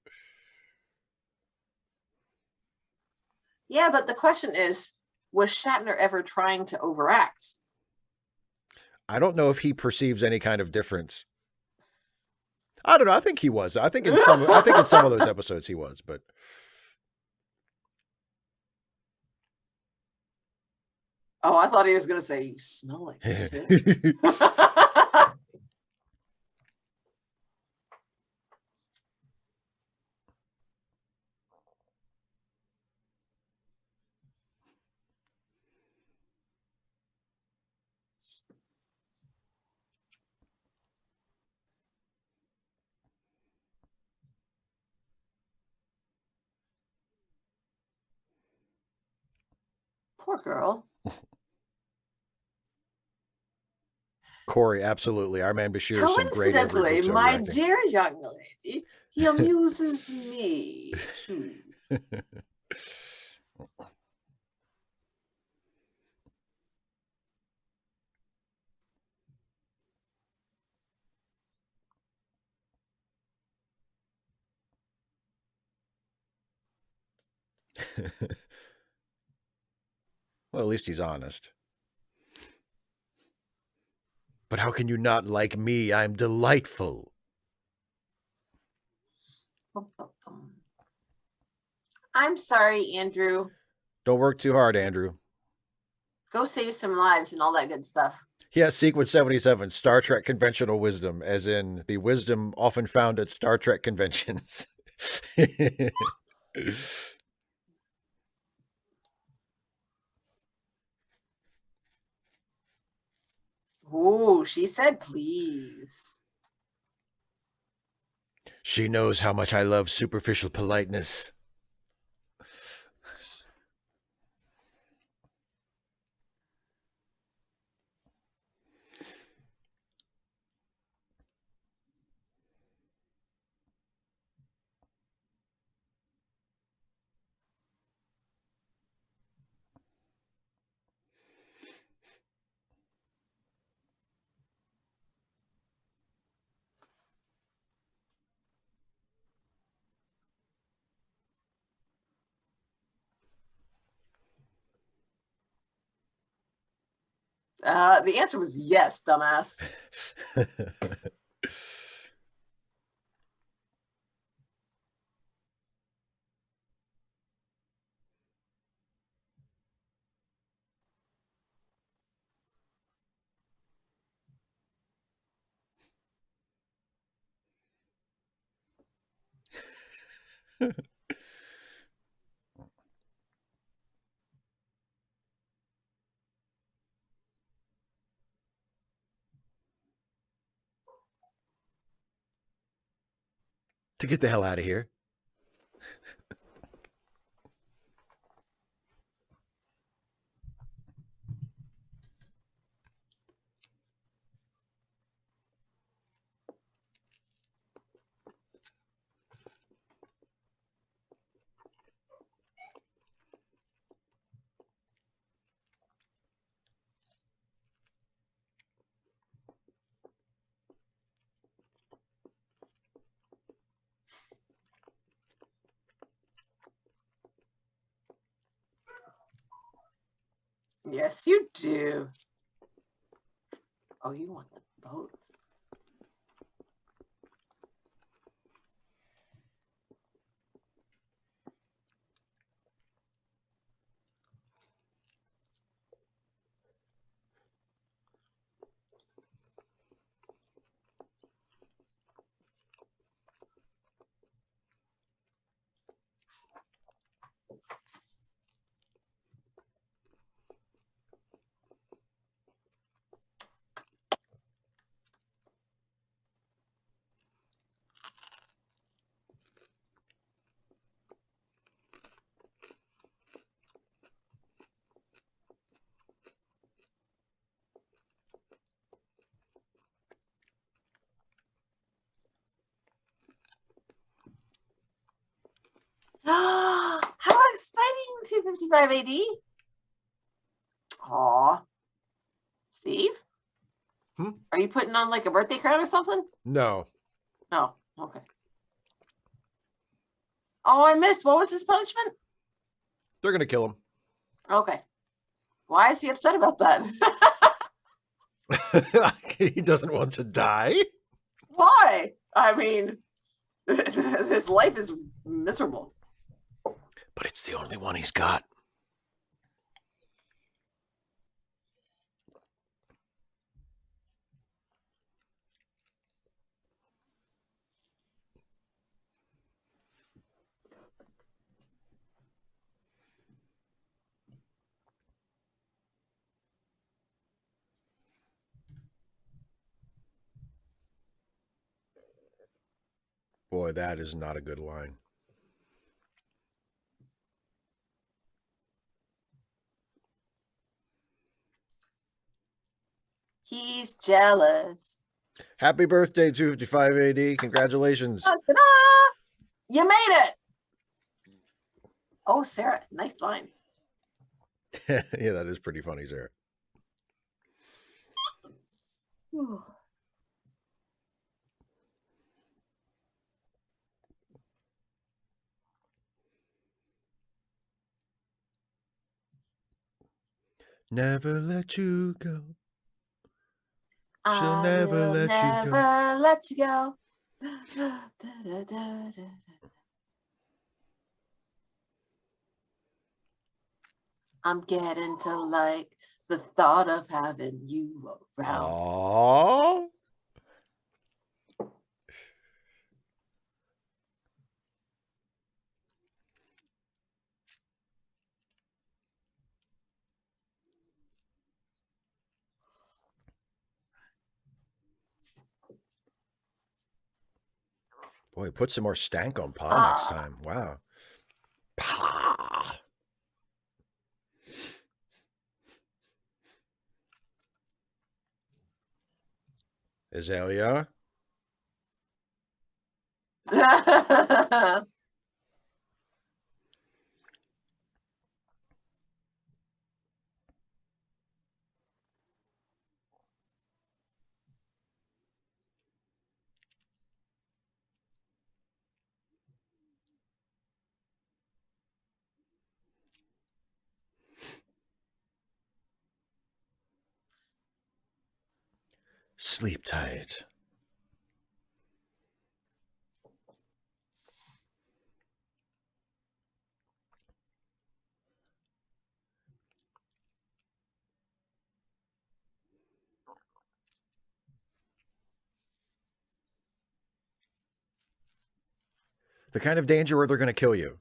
Yeah, but the question is, was Shatner ever trying to overact? I don't know if he perceives any kind of difference. I don't know. I think he was. I think in some of those episodes he was, but oh, I thought he was going to say, "You smell like it too." Poor girl. Corey, absolutely. Our man Bashir is some great Coincidentally, my dear young lady, he amuses me too. Well, at least he's honest. But how can you not like me? I'm delightful. I'm sorry, Andrew. Don't work too hard, Andrew. Go save some lives and all that good stuff. Yeah, sequence 77, Star Trek conventional wisdom, as in the wisdom often found at Star Trek conventions. Ooh, she said please. She knows how much I love superficial politeness. The answer was yes, dumbass. To get the hell out of here. Yes, you do. Oh, you want them both. How exciting, 255 AD. Aw. Steve? Are you putting on like a birthday crown or something? No. Oh, okay. Oh, I missed. What was his punishment? They're going to kill him. Okay. Why is he upset about that? He doesn't want to die. Why? I mean, his life is miserable. But it's the only one he's got. Boy, that is not a good line. He's jealous. Happy birthday, 255 AD. Congratulations. Ta-da! You made it. Oh, Sarah, nice line. Yeah, that is pretty funny, Sarah. Never let you go. She'll never let you go. Never let you go. I'm getting to like the thought of having you around. Aww. Boy, put some more stank on Pa next time. Wow. Pa. Azalea. Sleep tight. The kind of danger where they're going to kill you.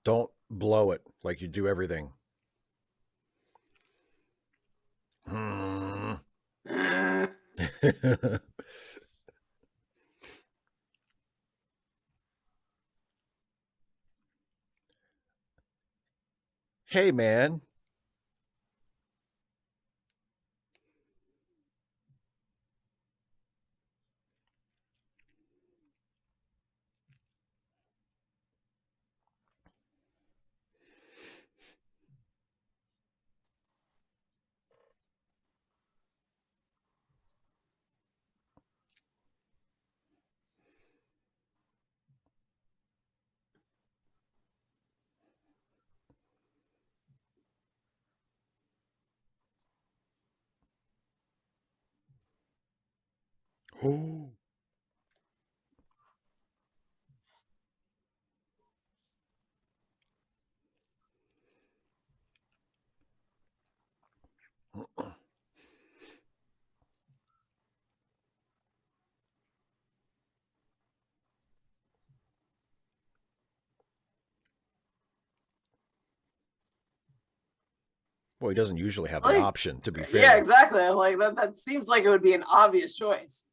Don't blow it like you do everything. Hey, man. Oh. Well, he doesn't usually have the option, to be fair. Yeah, exactly. Like that seems like it would be an obvious choice.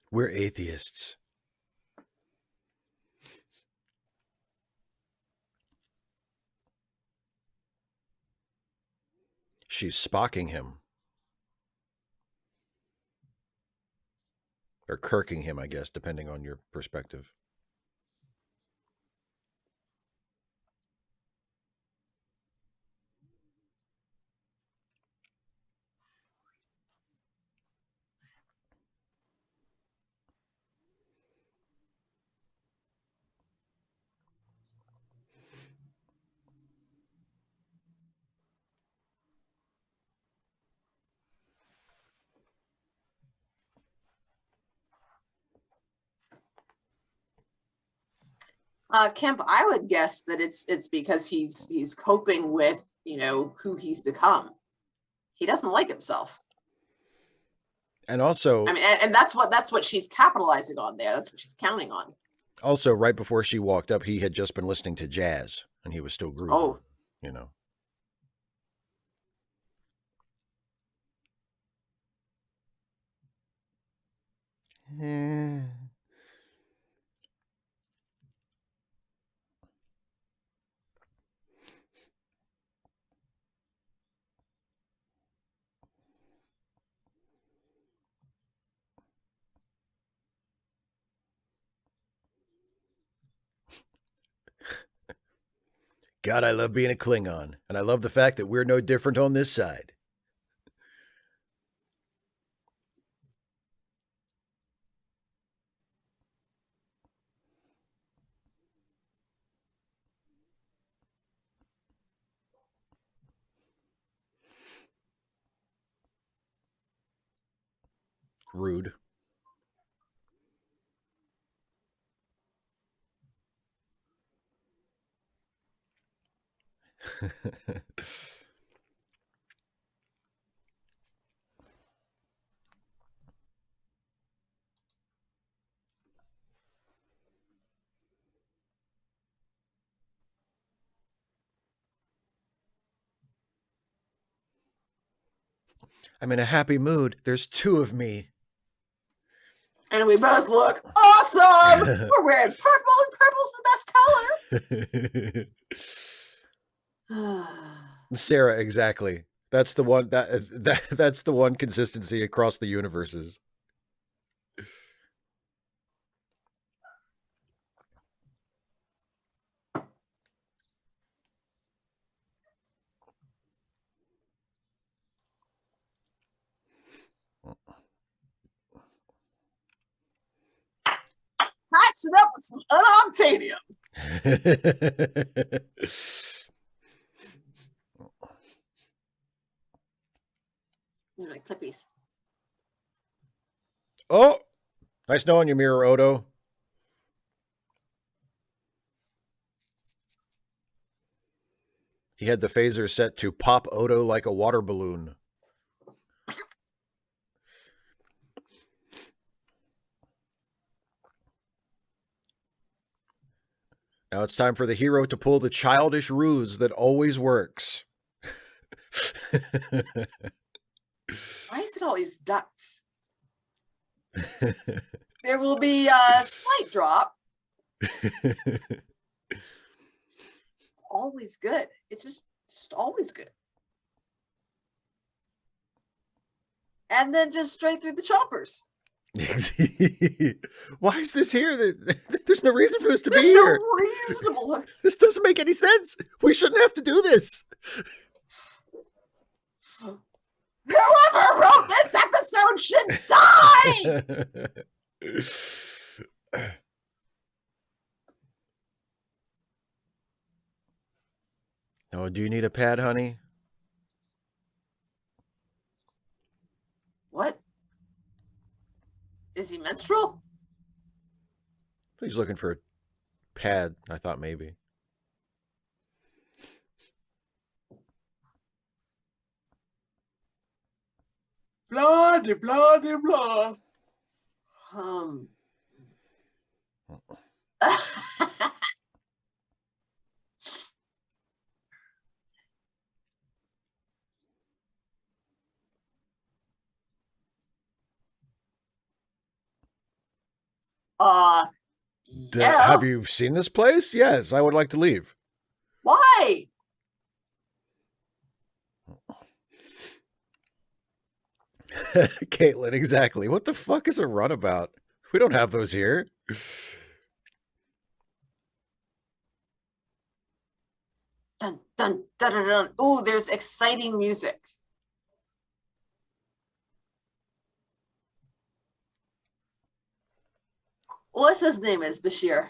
We're atheists. She's spocking him. Or kirking him, I guess, depending on your perspective. Kemp, I would guess that it's because he's coping with, you know, who he's become. He doesn't like himself. And also, I mean, and that's what she's capitalizing on there. That's what she's counting on. Also, right before she walked up, he had just been listening to jazz, and he was still grooving. Oh, you know. God, I love being a Klingon, and I love the fact that we're no different on this side. Rude. I'm in a happy mood. There's two of me. And we both look awesome. We're wearing purple, and purple's the best color. Sarah, exactly. That's the one that's the one consistency across the universes. Patch it up with some unobtainium. My clippies. Oh, nice knowing you, Mirror Odo. He had the phaser set to pop Odo like a water balloon. Now it's time for the hero to pull the childish ruse that always works. Why is it always ducks? There will be a slight drop. It's always good. It's just always good. And then just straight through the choppers. Why is this here? There's no reason for this to be There's here. no reasonable. This doesn't make any sense. We shouldn't have to do this. Whoever wrote this episode should die! Oh, do you need a pad, honey? What? Is he menstrual? He's looking for a pad, I thought maybe. Blah, de blah, de blah. Yeah. Have you seen this place? Yes, I would like to leave. Why? Caitlin, exactly. What the fuck is a runabout? We don't have those here. Dun, dun, dun, dun, dun. Oh, there's exciting music. What's his name is Bashir?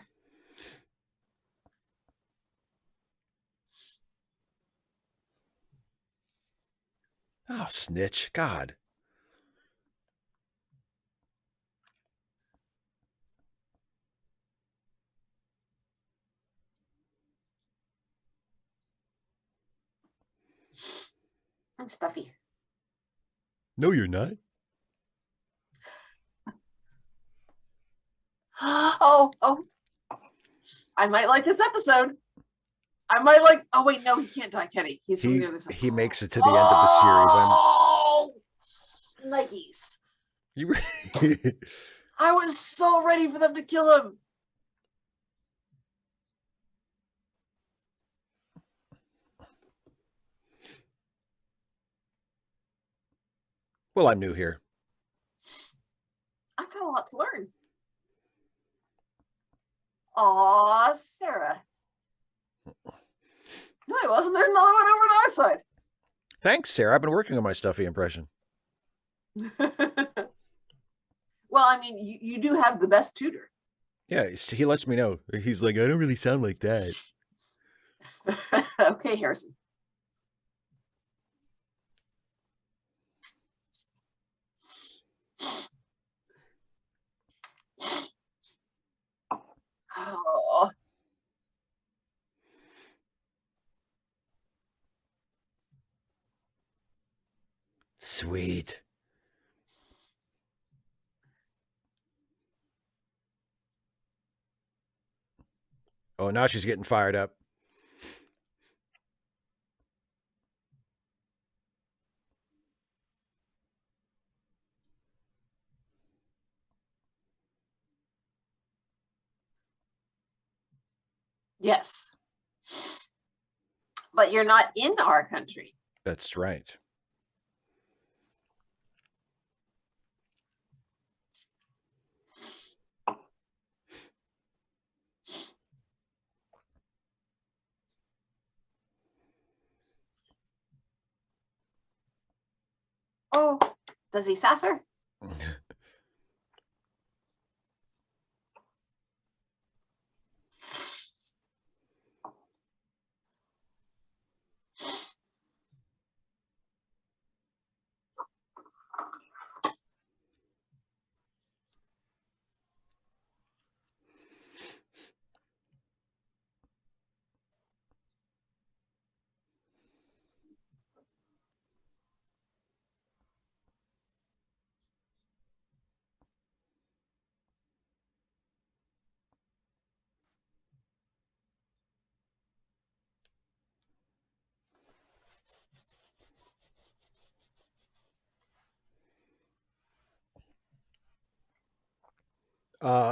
Oh, snitch. God. I'm stuffy. No, you're not. Oh. I might like this episode. I might like. Oh wait, no, he can't die, can he? He's from the other side. He makes it to the end of the series. Oh, Nikes! You. I was so ready for them to kill him. Well, I'm new here. I've got a lot to learn. Aw, Sarah. No, I wasn't. There's another one over on our side. Thanks, Sarah. I've been working on my stuffy impression. Well, I mean, you do have the best tutor. Yeah, he lets me know. He's like, I don't really sound like that. Okay, Harrison. Sweet. Oh, now she's getting fired up. Yes. But you're not in our country. That's right. Oh, does he sass her?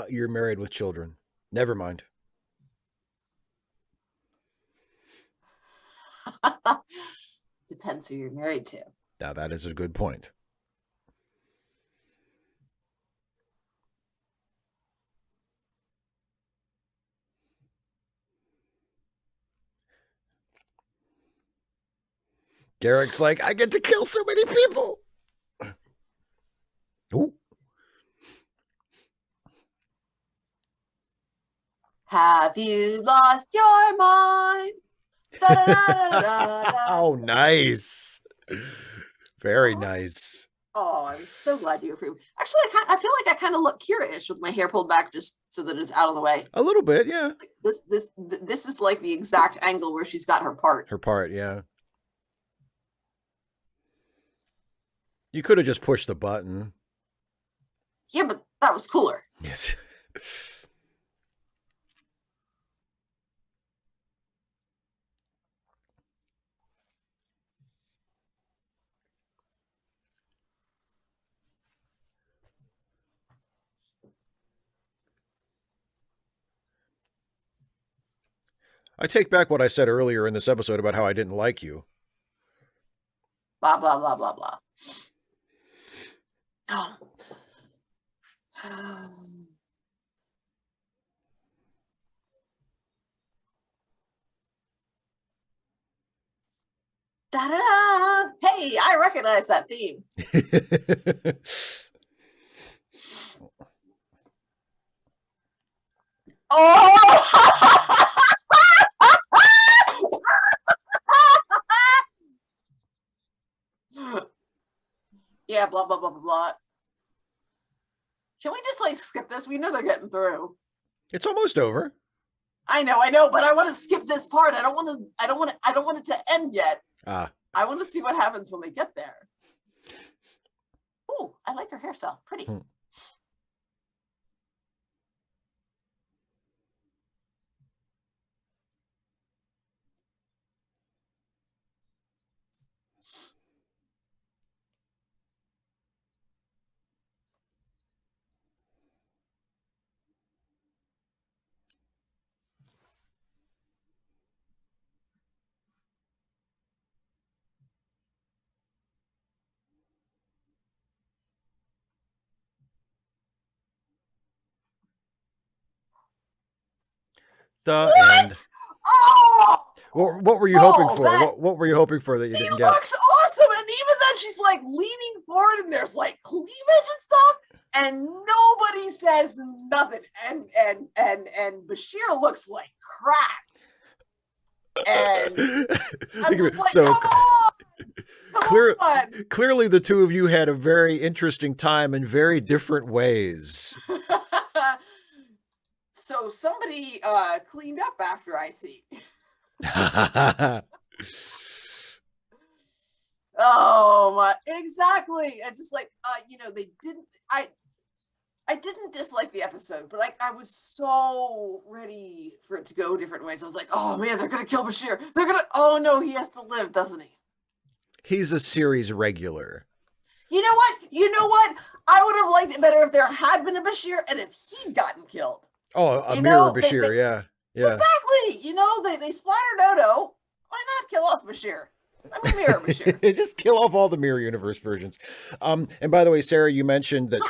You're married with children. Never mind. Depends who you're married to. Now that is a good point. Derek's like, I get to kill so many people. Ooh. Have you lost your mind? Oh, nice. Very nice. Oh, I'm so glad you approve. Actually, I feel like I kind of look curious with my hair pulled back just so that it's out of the way. A little bit, yeah. Like this is like the exact angle where she's got her part. Her part, yeah. You could have just pushed the button. Yeah, but that was cooler. Yes. I take back what I said earlier in this episode about how I didn't like you. Blah, blah, blah, blah, blah. Oh. Da-da-da! Hey, I recognize that theme. Oh! Yeah, blah, blah, blah, blah, blah. Can we just like skip this? We know they're getting through. It's almost over. I know, but I want to skip this part. I don't want it to end yet. I want to see what happens when they get there. Ooh, I like her hairstyle. Pretty. The end. Oh! What were you hoping for? What were you hoping for that you didn't get? It looks awesome, and even then she's like leaning forward, and there's like cleavage and stuff, and nobody says nothing. And Bashir looks like crap. And I'm just like, so, come on. Clearly, the two of you had a very interesting time in very different ways. So somebody cleaned up after I see. Oh my, exactly. And just like, they didn't. I didn't dislike the episode, but I was so ready for it to go different ways. I was like, oh man, they're gonna kill Bashir. Oh no, he has to live, doesn't he? He's a series regular. You know what? I would have liked it better if there had been a Bashir and if he'd gotten killed. Oh, a mirror Bashir, yeah. Exactly. They splattered Odo. Why not kill off Bashir? I'm a mirror Bashir. Just kill off all the mirror universe versions. And by the way, Sarah, you mentioned that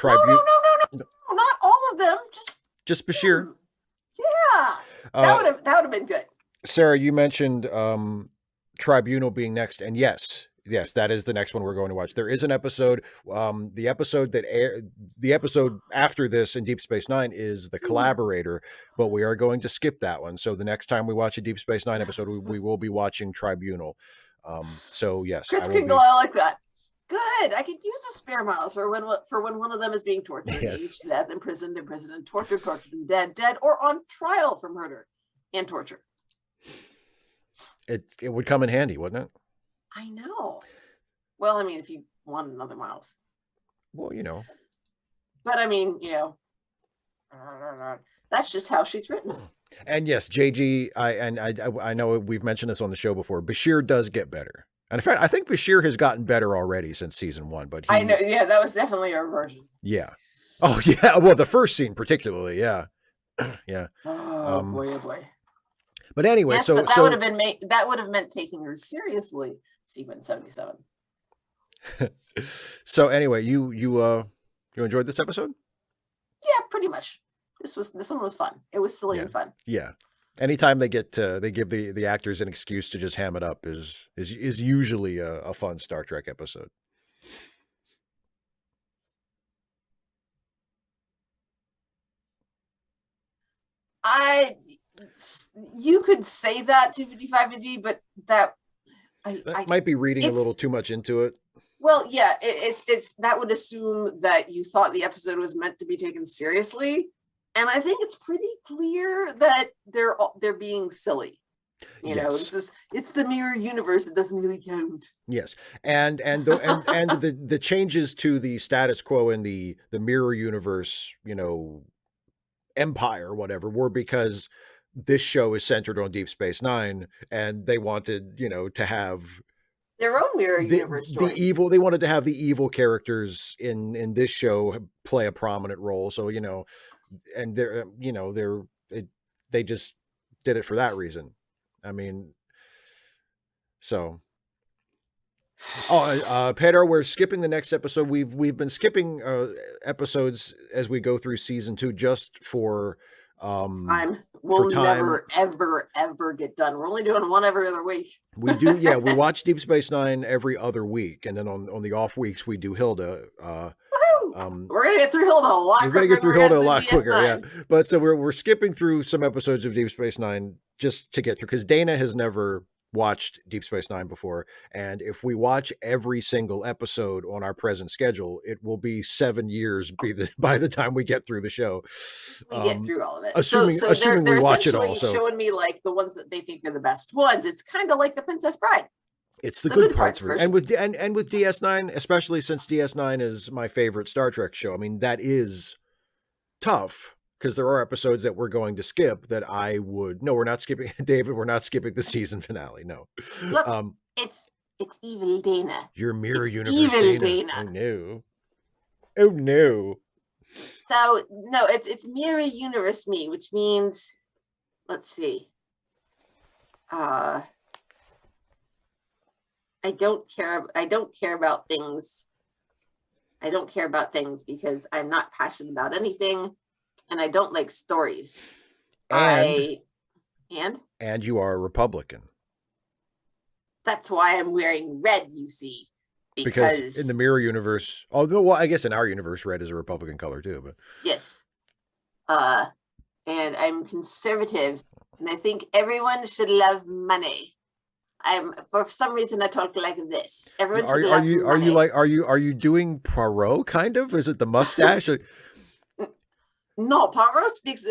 No, not all of them. Just Bashir. Yeah, that would have been good. Sarah, you mentioned Tribunal being next, and yes, that is the next one we're going to watch. There is an episode. The episode after this in Deep Space Nine is The Collaborator, but we are going to skip that one. So the next time we watch a Deep Space Nine episode, we will be watching Tribunal. So yes, Chris Kingle, I like that. Good. I could use a spare miles for when one of them is being tortured, yes. Death, imprisoned, and tortured, and dead, or on trial for murder and torture. It would come in handy, wouldn't it? I know. Well, I mean, if you want another miles. Well, But I mean, that's just how she's written. And yes, JG, I know we've mentioned this on the show before. Bashir does get better. And in fact, I think Bashir has gotten better already since season 1. But I know, yeah, that was definitely a reversion. Yeah. Oh yeah. Well, the first scene particularly, yeah, yeah. Oh boy. But anyway, yes, but that would have meant taking her seriously. Sequence 77. So anyway, you enjoyed this episode? Yeah, pretty much. This one was fun. It was silly and fun. Yeah. Anytime they give the actors an excuse to just ham it up is usually a fun Star Trek episode. You could say that 255 AD, but that might be reading a little too much into it. Well, yeah, it's that would assume that you thought the episode was meant to be taken seriously. And I think it's pretty clear that they're being silly. It's the mirror universe. It doesn't really count. Yes, and the changes to the status quo in the mirror universe, empire, whatever, were because this show is centered on Deep Space Nine, and they wanted, to have their own mirror universe story. They wanted to have the evil characters in this show play a prominent role. So, and they just did it for that reason. I mean, so. Pedro, we're skipping the next episode. We've been skipping episodes as we go through season 2 just for we'll never ever get done. We're only doing one every other week. We do, yeah. We watch Deep Space Nine every other week, and then on the off weeks we do Hilda. We're gonna get through Hilda a lot. We're gonna get through Hilda a lot quicker, yeah. But so we're skipping through some episodes of Deep Space Nine just to get through, because Dana has never watched Deep Space Nine before, and if we watch every single episode on our present schedule, it will be 7 years by the time we get through the show. We get through all of it, assuming we watch it all. So showing me like the ones that they think are the best ones. It's kind of like the Princess Bride. It's the good parts version. And with DS9, especially since DS9 is my favorite Star Trek show. I mean, that is tough, because there are episodes that we're going to skip that we're not skipping, David, we're not skipping the season finale. No. Look, it's evil Dana. Your mirror universe evil Dana. Oh no. Oh no. So no, it's mirror universe me, which means, let's see. I don't care about things. I don't care about things because I'm not passionate about anything. And I don't like stories. And you are a Republican. That's why I'm wearing red, you see. Because in the mirror universe, although, well, I guess in our universe, red is a Republican color too. But yes. And I'm conservative, and I think everyone should love money. For some reason I talk like this. Everyone should love money. Are you doing Poirot kind of? Is it the mustache? No, Poirot speaks.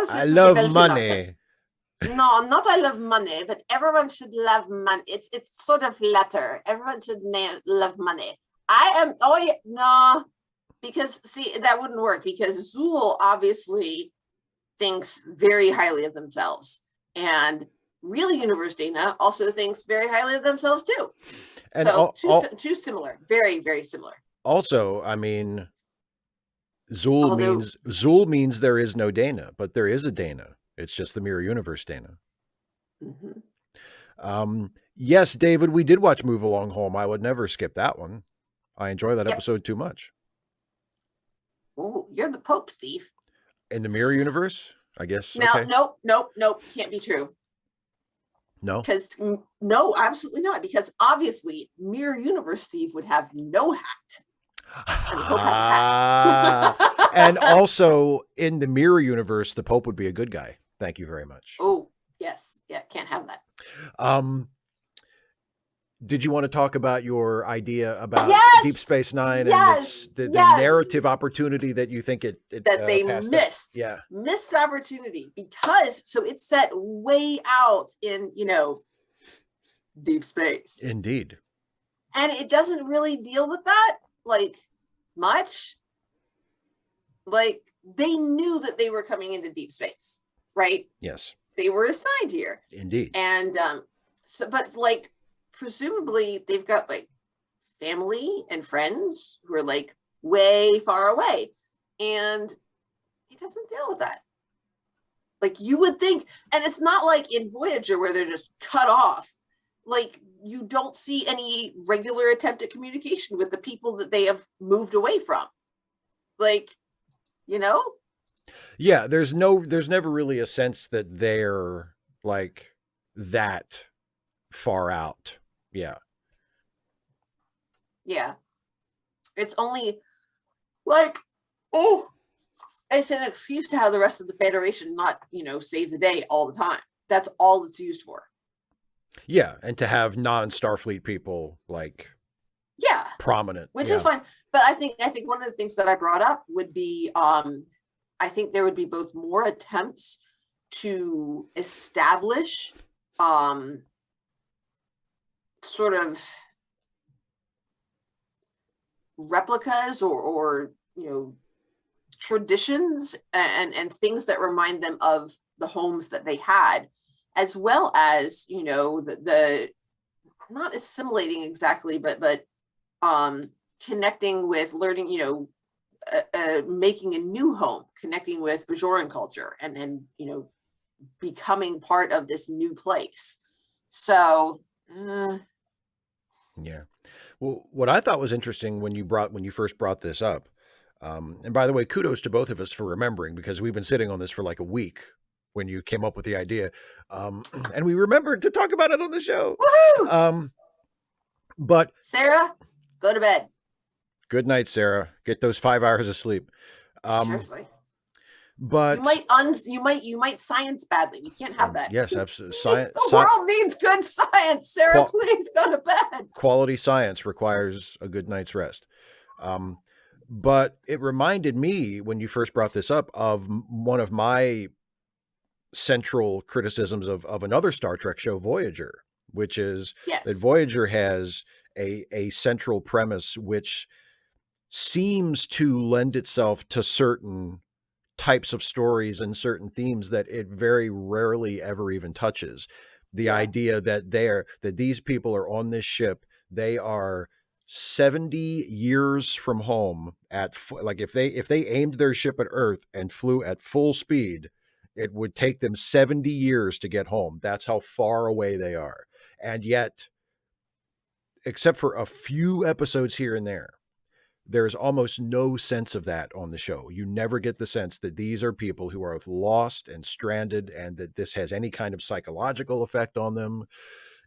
I love money. No, not I love money, but everyone should love money. It's sort of letter. Everyone should love money. I am. Oh yeah, no, because see that wouldn't work because Zool obviously thinks very highly of themselves, and real universe Dana also thinks very highly of themselves too. And so two similar, very very similar. Also, I mean, Zool means there is no Dana, but there is a Dana. It's just the mirror universe Dana. Mm-hmm. Yes, David, we did watch Move Along Home. I would never skip that one. I enjoy that episode too much. Oh, you're the Pope, Steve. In the mirror universe, I guess. Now, okay. Nope, can't be true. No, because no, absolutely not. Because obviously, mirror universe Steve would have no hat. And the Pope has a hat. And also in the mirror universe, the Pope would be a good guy. Thank you very much. Oh, yes. Yeah, can't have that. Did you want to talk about your idea about Deep Space Nine and the narrative opportunity that you think that they missed? Yeah. Missed opportunity because it's set way out in, deep space. Indeed. And it doesn't really deal with that like much. Like they knew that they were coming into deep space, right? Yes. They were assigned here. Indeed. And but like presumably they've got like family and friends who are like way far away. And it doesn't deal with that. Like you would think, and it's not like in Voyager where they're just cut off. Like you don't see any regular attempt at communication with the people that they have moved away from. Like, Yeah, there's never really a sense that they're like that far out. Yeah. Yeah. It's only like, it's an excuse to have the rest of the Federation not, save the day all the time. That's all it's used for. Yeah, and to have non-Starfleet people like prominent. Which is fine. But I think one of the things that I brought up would be I think there would be both more attempts to establish sort of replicas or traditions and things that remind them of the homes that they had, as well as the not assimilating exactly, but connecting with learning, making a new home, connecting with Bajoran culture, and becoming part of this new place. So yeah. Well, what I thought was interesting when you first brought this up, and by the way, kudos to both of us for remembering, because we've been sitting on this for like a week when you came up with the idea, and we remembered to talk about it on the show. Woohoo! But Sarah, go to bed. Good night, Sarah. Get those 5 hours of sleep. Seriously. But you might science badly. We can't have that. Yes, absolutely. Science. The world needs good science. Sarah, please go to bed. Quality science requires a good night's rest. But it reminded me when you first brought this up of one of my central criticisms of another Star Trek show, Voyager, which is that Voyager has a central premise which seems to lend itself to certain types of stories and certain themes that it very rarely ever even touches. The idea that these people are on this ship, they are 70 years from home like if they aimed their ship at Earth and flew at full speed, it would take them 70 years to get home. That's how far away they are. And yet, except for a few episodes here and there's almost no sense of that on the show. You never get the sense that these are people who are lost and stranded and that this has any kind of psychological effect on them.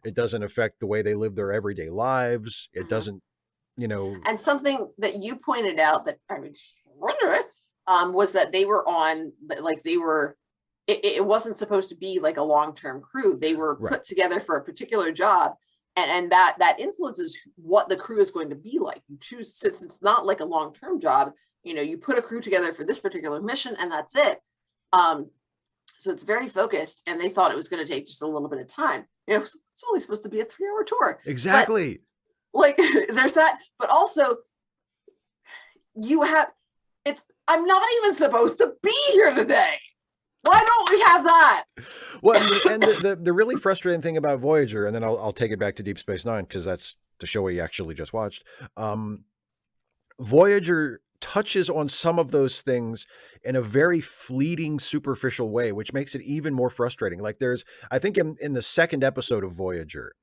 It doesn't affect the way they live their everyday lives. It doesn't, And something that you pointed out that I mean, was that they were on, like it wasn't supposed to be like a long-term crew. They were put together for a particular job. And that influences what the crew is going to be like. You choose, since it's not like a long-term job, you put a crew together for this particular mission and that's it. So it's very focused, and they thought it was going to take just a little bit of time. It's only supposed to be a 3-hour tour. Exactly. But, like, there's that, but also I'm not even supposed to be here today. Why don't we have that? Well, and the really frustrating thing about Voyager, and then I'll take it back to Deep Space Nine, because that's the show we actually just watched. Voyager touches on some of those things in a very fleeting, superficial way, which makes it even more frustrating. Like I think in the second episode of Voyager,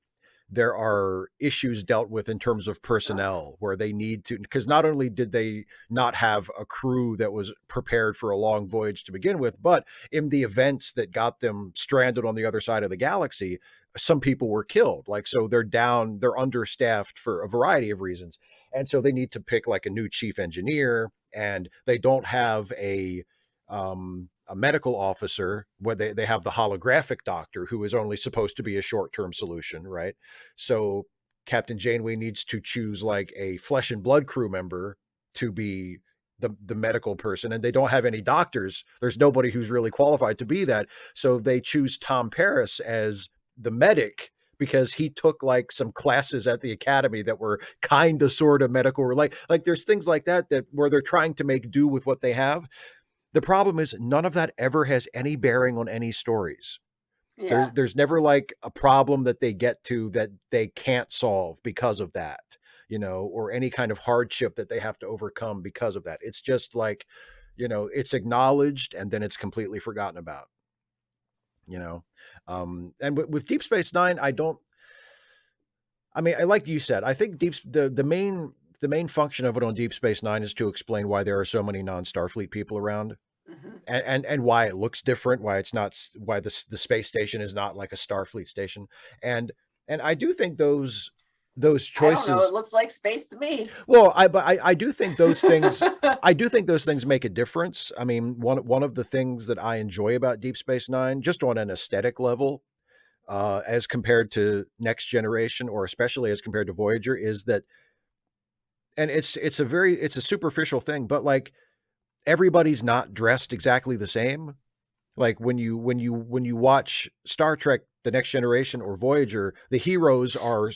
there are issues dealt with in terms of personnel where they need to, because not only did they not have a crew that was prepared for a long voyage to begin with, but in the events that got them stranded on the other side of the galaxy, some people were killed. Like, so they're understaffed for a variety of reasons. And so they need to pick like a new chief engineer, and they don't have a medical officer where they have the holographic doctor who is only supposed to be a short-term solution, right? So Captain Janeway needs to choose like a flesh and blood crew member to be the medical person, and they don't have any doctors. There's nobody who's really qualified to be that. So they choose Tom Paris as the medic because he took like some classes at the academy that were kind of sort of medical, like there's things like that where they're trying to make do with what they have. The problem is none of that ever has any bearing on any stories. Yeah. There's never like a problem that they get to that they can't solve because of that, or any kind of hardship that they have to overcome because of that. It's just like, it's acknowledged and then it's completely forgotten about, and with Deep Space Nine, I like you said, I think the main function of it on Deep Space Nine is to explain why there are so many non-Starfleet people around. Mm-hmm. And why it looks different, why the space station is not like a Starfleet station. And I do think those choices, I don't know, it looks like space to me. Well, I do think those things make a difference. I mean, one of the things that I enjoy about Deep Space Nine, just on an aesthetic level, as compared to Next Generation, or especially as compared to Voyager, is that, and it's a superficial thing, but like, everybody's not dressed exactly the same. Like when you watch Star Trek The Next Generation or Voyager, the heroes are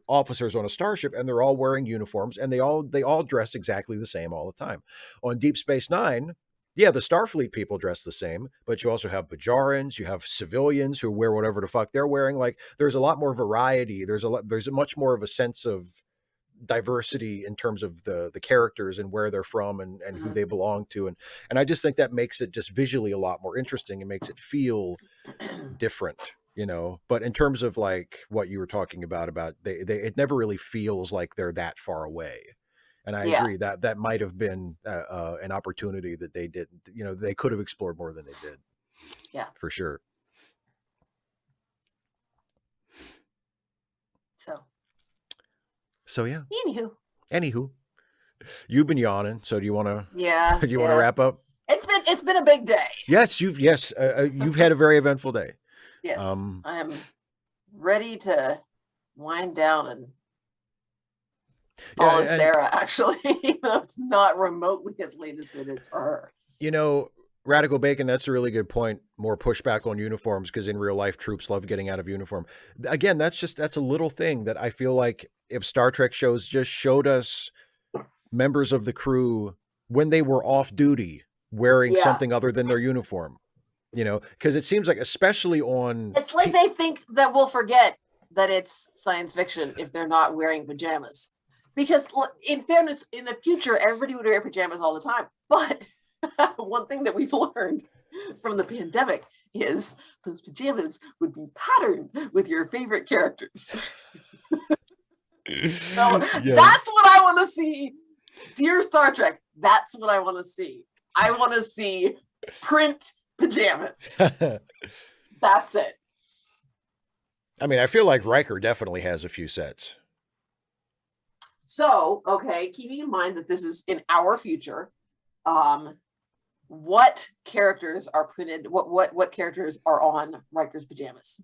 officers on a starship, and they're all wearing uniforms, and they all dress exactly the same all the time. On Deep Space Nine, yeah, the Starfleet people dress the same, but you also have Bajorans, you have civilians who wear whatever the fuck they're wearing. Like, there's a lot more variety. There's a much more of a sense of diversity in terms of the characters and where they're from and Mm-hmm. who they belong to, and I just think that makes it just visually a lot more interesting and makes it feel different, but in terms of like what you were talking about it never really feels like they're that far away. And I agree that might have been an opportunity that they did, they could have explored more than they did. Yeah, for sure. So yeah. Anywho, you've been yawning. So do you want to? Yeah. Do you want to wrap up? It's been a big day. Yes, you've had a very eventful day. Yes, I am ready to wind down and follow Sarah. Actually, even though it's not remotely as late as it is for her. Radical Bacon, that's a really good point. More pushback on uniforms, because in real life, troops love getting out of uniform. Again, that's a little thing that I feel like if Star Trek shows just showed us members of the crew when they were off duty wearing something other than their uniform, because it seems like, especially on... It's like they think that we'll forget that it's science fiction if they're not wearing pajamas. Because in fairness, in the future, everybody would wear pajamas all the time. But one thing that we've learned from the pandemic is those pajamas would be patterned with your favorite characters. So that's what I want to see. Dear Star Trek, that's what I want to see. I want to see print pajamas. That's it. I mean, I feel like Riker definitely has a few sets. So, okay, keeping in mind that this is in our future, what characters are printed? What characters are on Riker's pajamas?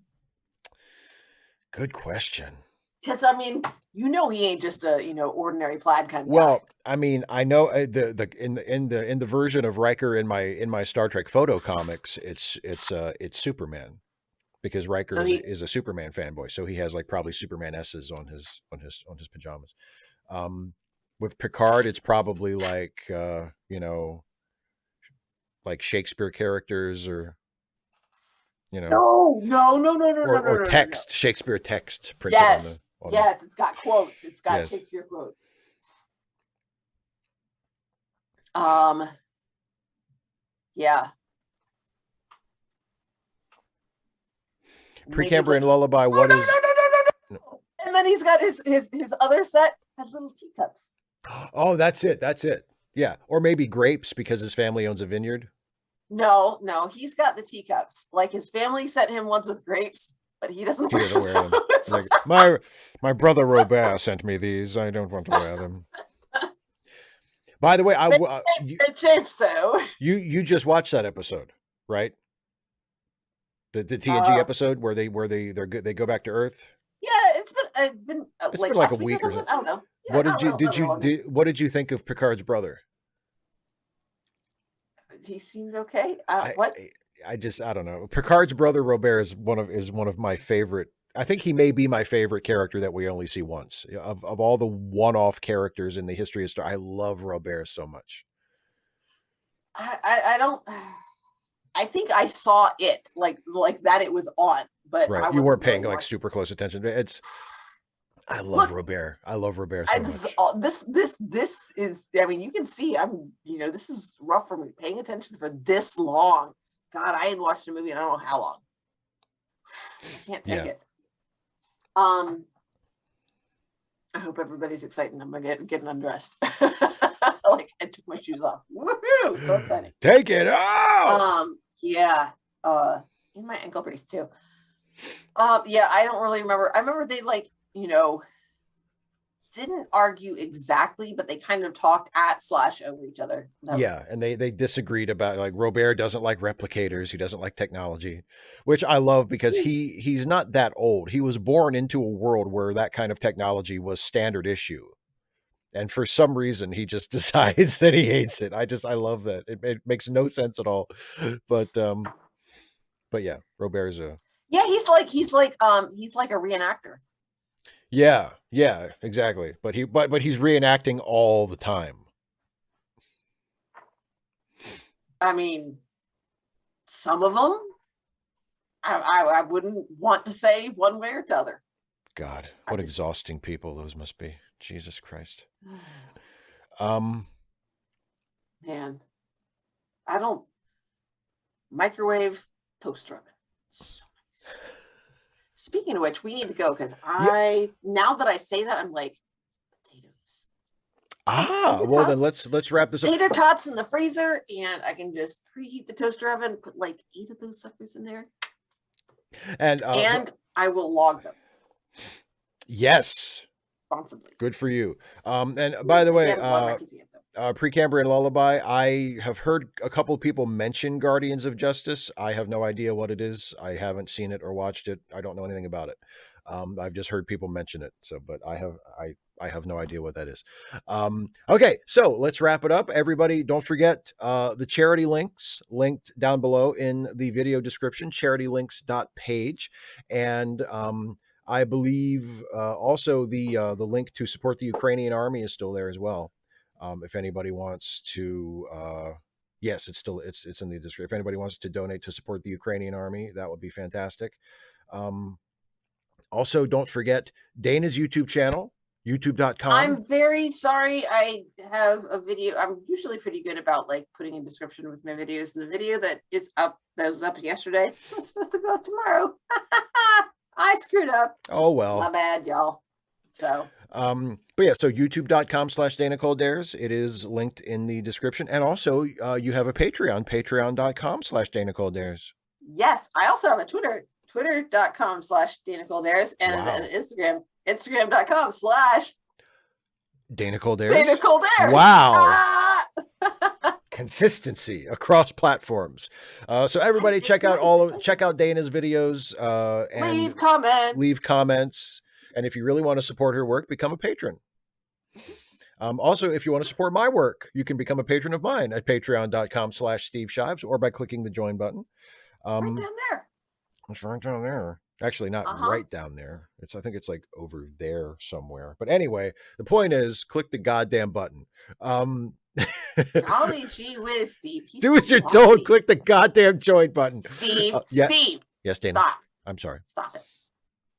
Good question. Because I mean, he ain't just a ordinary plaid kind of Well, guy. I mean, I know in the version of Riker in my Star Trek photo comics, it's Superman, because Riker So is a Superman fanboy, so he has like probably Superman S's on his pajamas. With Picard, it's probably like like Shakespeare characters, or or no. text, Shakespeare text printed on the Yes, it's got quotes. It's got Yes. Shakespeare quotes. Yeah. Precambrian Lullaby. What is? No. And then he's got his other set has little teacups. Oh, that's it. Yeah, or maybe grapes, because his family owns a vineyard. No, he's got the teacups. Like, his family sent him ones with grapes, but he doesn't wear them. Like, my brother Robert sent me these. I don't want to wear them. By the way, you just watched that episode, right? The TNG episode where they go back to Earth. Yeah, it's been like a week or something. I don't know. Yeah, what did you think of Picard's brother? He seemed okay. I don't know. Picard's brother Robert is one of my favorite. I think he may be my favorite character that we only see once. Of all the one-off characters in the history of Star, I love Robert so much. I don't. I think I saw it like that. It was on, but right. You weren't paying like super close attention. I love Robert. I love Robert so much. This is. I mean, you can see. This is rough for me. Paying attention for this long. God, I had watched a movie and I don't know how long. I can't take it. I hope everybody's excited. I'm getting undressed. Like, I took my shoes off. Woohoo! So exciting. Take it off. Yeah. In my ankle brace too. Yeah, I don't really remember. I remember they didn't argue exactly, but they kind of talked /over each other. Yeah, and they disagreed about, like, Robert doesn't like replicators, he doesn't like technology, which I love, because he's not that old. He was born into a world where that kind of technology was standard issue. And for some reason, he just decides that he hates it. I love that. It makes no sense at all. But yeah, Robert's he's like a reenactor. Yeah, exactly. But he's reenacting all the time. I mean, some of them, I wouldn't want to say one way or the other. God, what exhausting people those must be. Jesus Christ. Man, I don't microwave toaster oven. So nice. Speaking of which, we need to go, because now that I say that, I'm like, potatoes. Well then let's wrap this up. Tater tots in the freezer, and I can just preheat the toaster oven, put like 8 of those suckers in there, and I will log them. Yes. Responsibly. Good for you. And by the way, Precambrian Lullaby, I have heard a couple of people mention Guardians of Justice. I have no idea what it is. I haven't seen it or watched it. I don't know anything about it. I've just heard people mention it. But I have no idea what that is. Okay, so let's wrap it up. Everybody, don't forget the charity links linked down below in the video description, charitylinks.page. And I believe also the link to support the Ukrainian army is still there as well. If anybody wants to, yes, it's in the description. If anybody wants to donate to support the Ukrainian army, that would be fantastic. Also, don't forget Dana's YouTube channel, youtube.com. I'm very sorry. I have a video. I'm usually pretty good about like putting a description with my videos, and the video that was up yesterday was supposed to go up tomorrow. I screwed up. Oh, well. My bad, y'all. So. But yeah, so youtube.com/Dana Cole Dares. It is linked in the description. And also, you have a Patreon, patreon.com/Dana Cole Dares. Yes. I also have a twitter.com/Dana Cole Dares, and an Instagram, instagram.com/ Dana Cole Dares. Dana Cole Dares. Wow. Consistency across platforms. So everybody check out Dana's videos, and leave comments. And if you really want to support her work, become a patron. Also, if you want to support my work, you can become a patron of mine at patreon.com/Steve Shives or by clicking the join button. Right down there. It's right down there. Actually, not right down there. I think it's like over there somewhere. But anyway, the point is, click the goddamn button. Golly gee whiz, Steve. Do as you're told. Click the goddamn join button. Steve, yeah. Steve. Yes, Dana. Stop. I'm sorry. Stop it.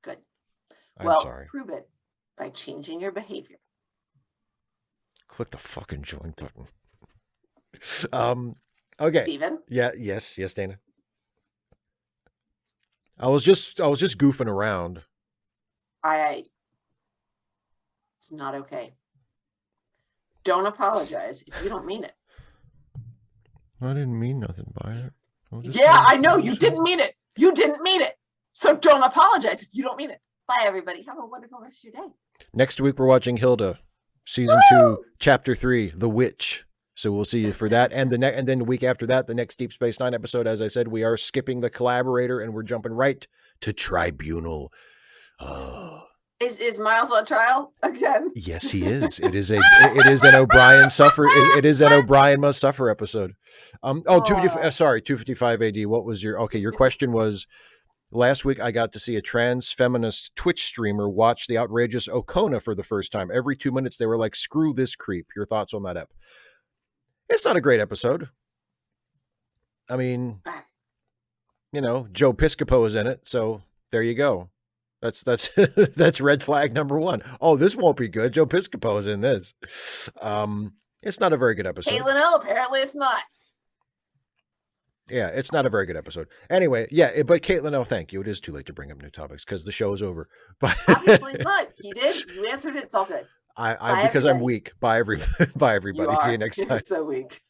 Good. I'm sorry. Prove it by changing your behavior. Click the fucking join button. Okay. Steven? Yeah, yes, Dana. I was just goofing around. It's not okay. Don't apologize if you don't mean it. I didn't mean nothing by it. Yeah, I know you didn't mean it. You didn't mean it. So don't apologize if you don't mean it. Bye, everybody. Have a wonderful rest of your day. Next week, we're watching Hilda, season 2, chapter 3, The Witch. So we'll see you for that. And then the week after that, the next Deep Space Nine episode, as I said, we are skipping the Collaborator and we're jumping right to Tribunal. Is Miles on trial again? Yes, he is. It is an O'Brien suffer. It is an O'Brien must suffer episode. 255 AD. What was your question was, last week I got to see a trans feminist Twitch streamer watch the outrageous Okona for the first time. Every 2 minutes they were like, screw this creep. Your thoughts on that ep? It's not a great episode. I mean, Joe Piscopo is in it, so there you go. That's that's red flag number 1. Oh, this won't be good. Joe Piscopo is in this. It's not a very good episode. Caitlin L, apparently it's not. Yeah, it's not a very good episode. Anyway, but Caitlin L, thank you. It is too late to bring up new topics because the show is over. But obviously it's not. He did. You answered it. It's all good. Because I'm weak. Bye, everybody. See you next time. You're so weak.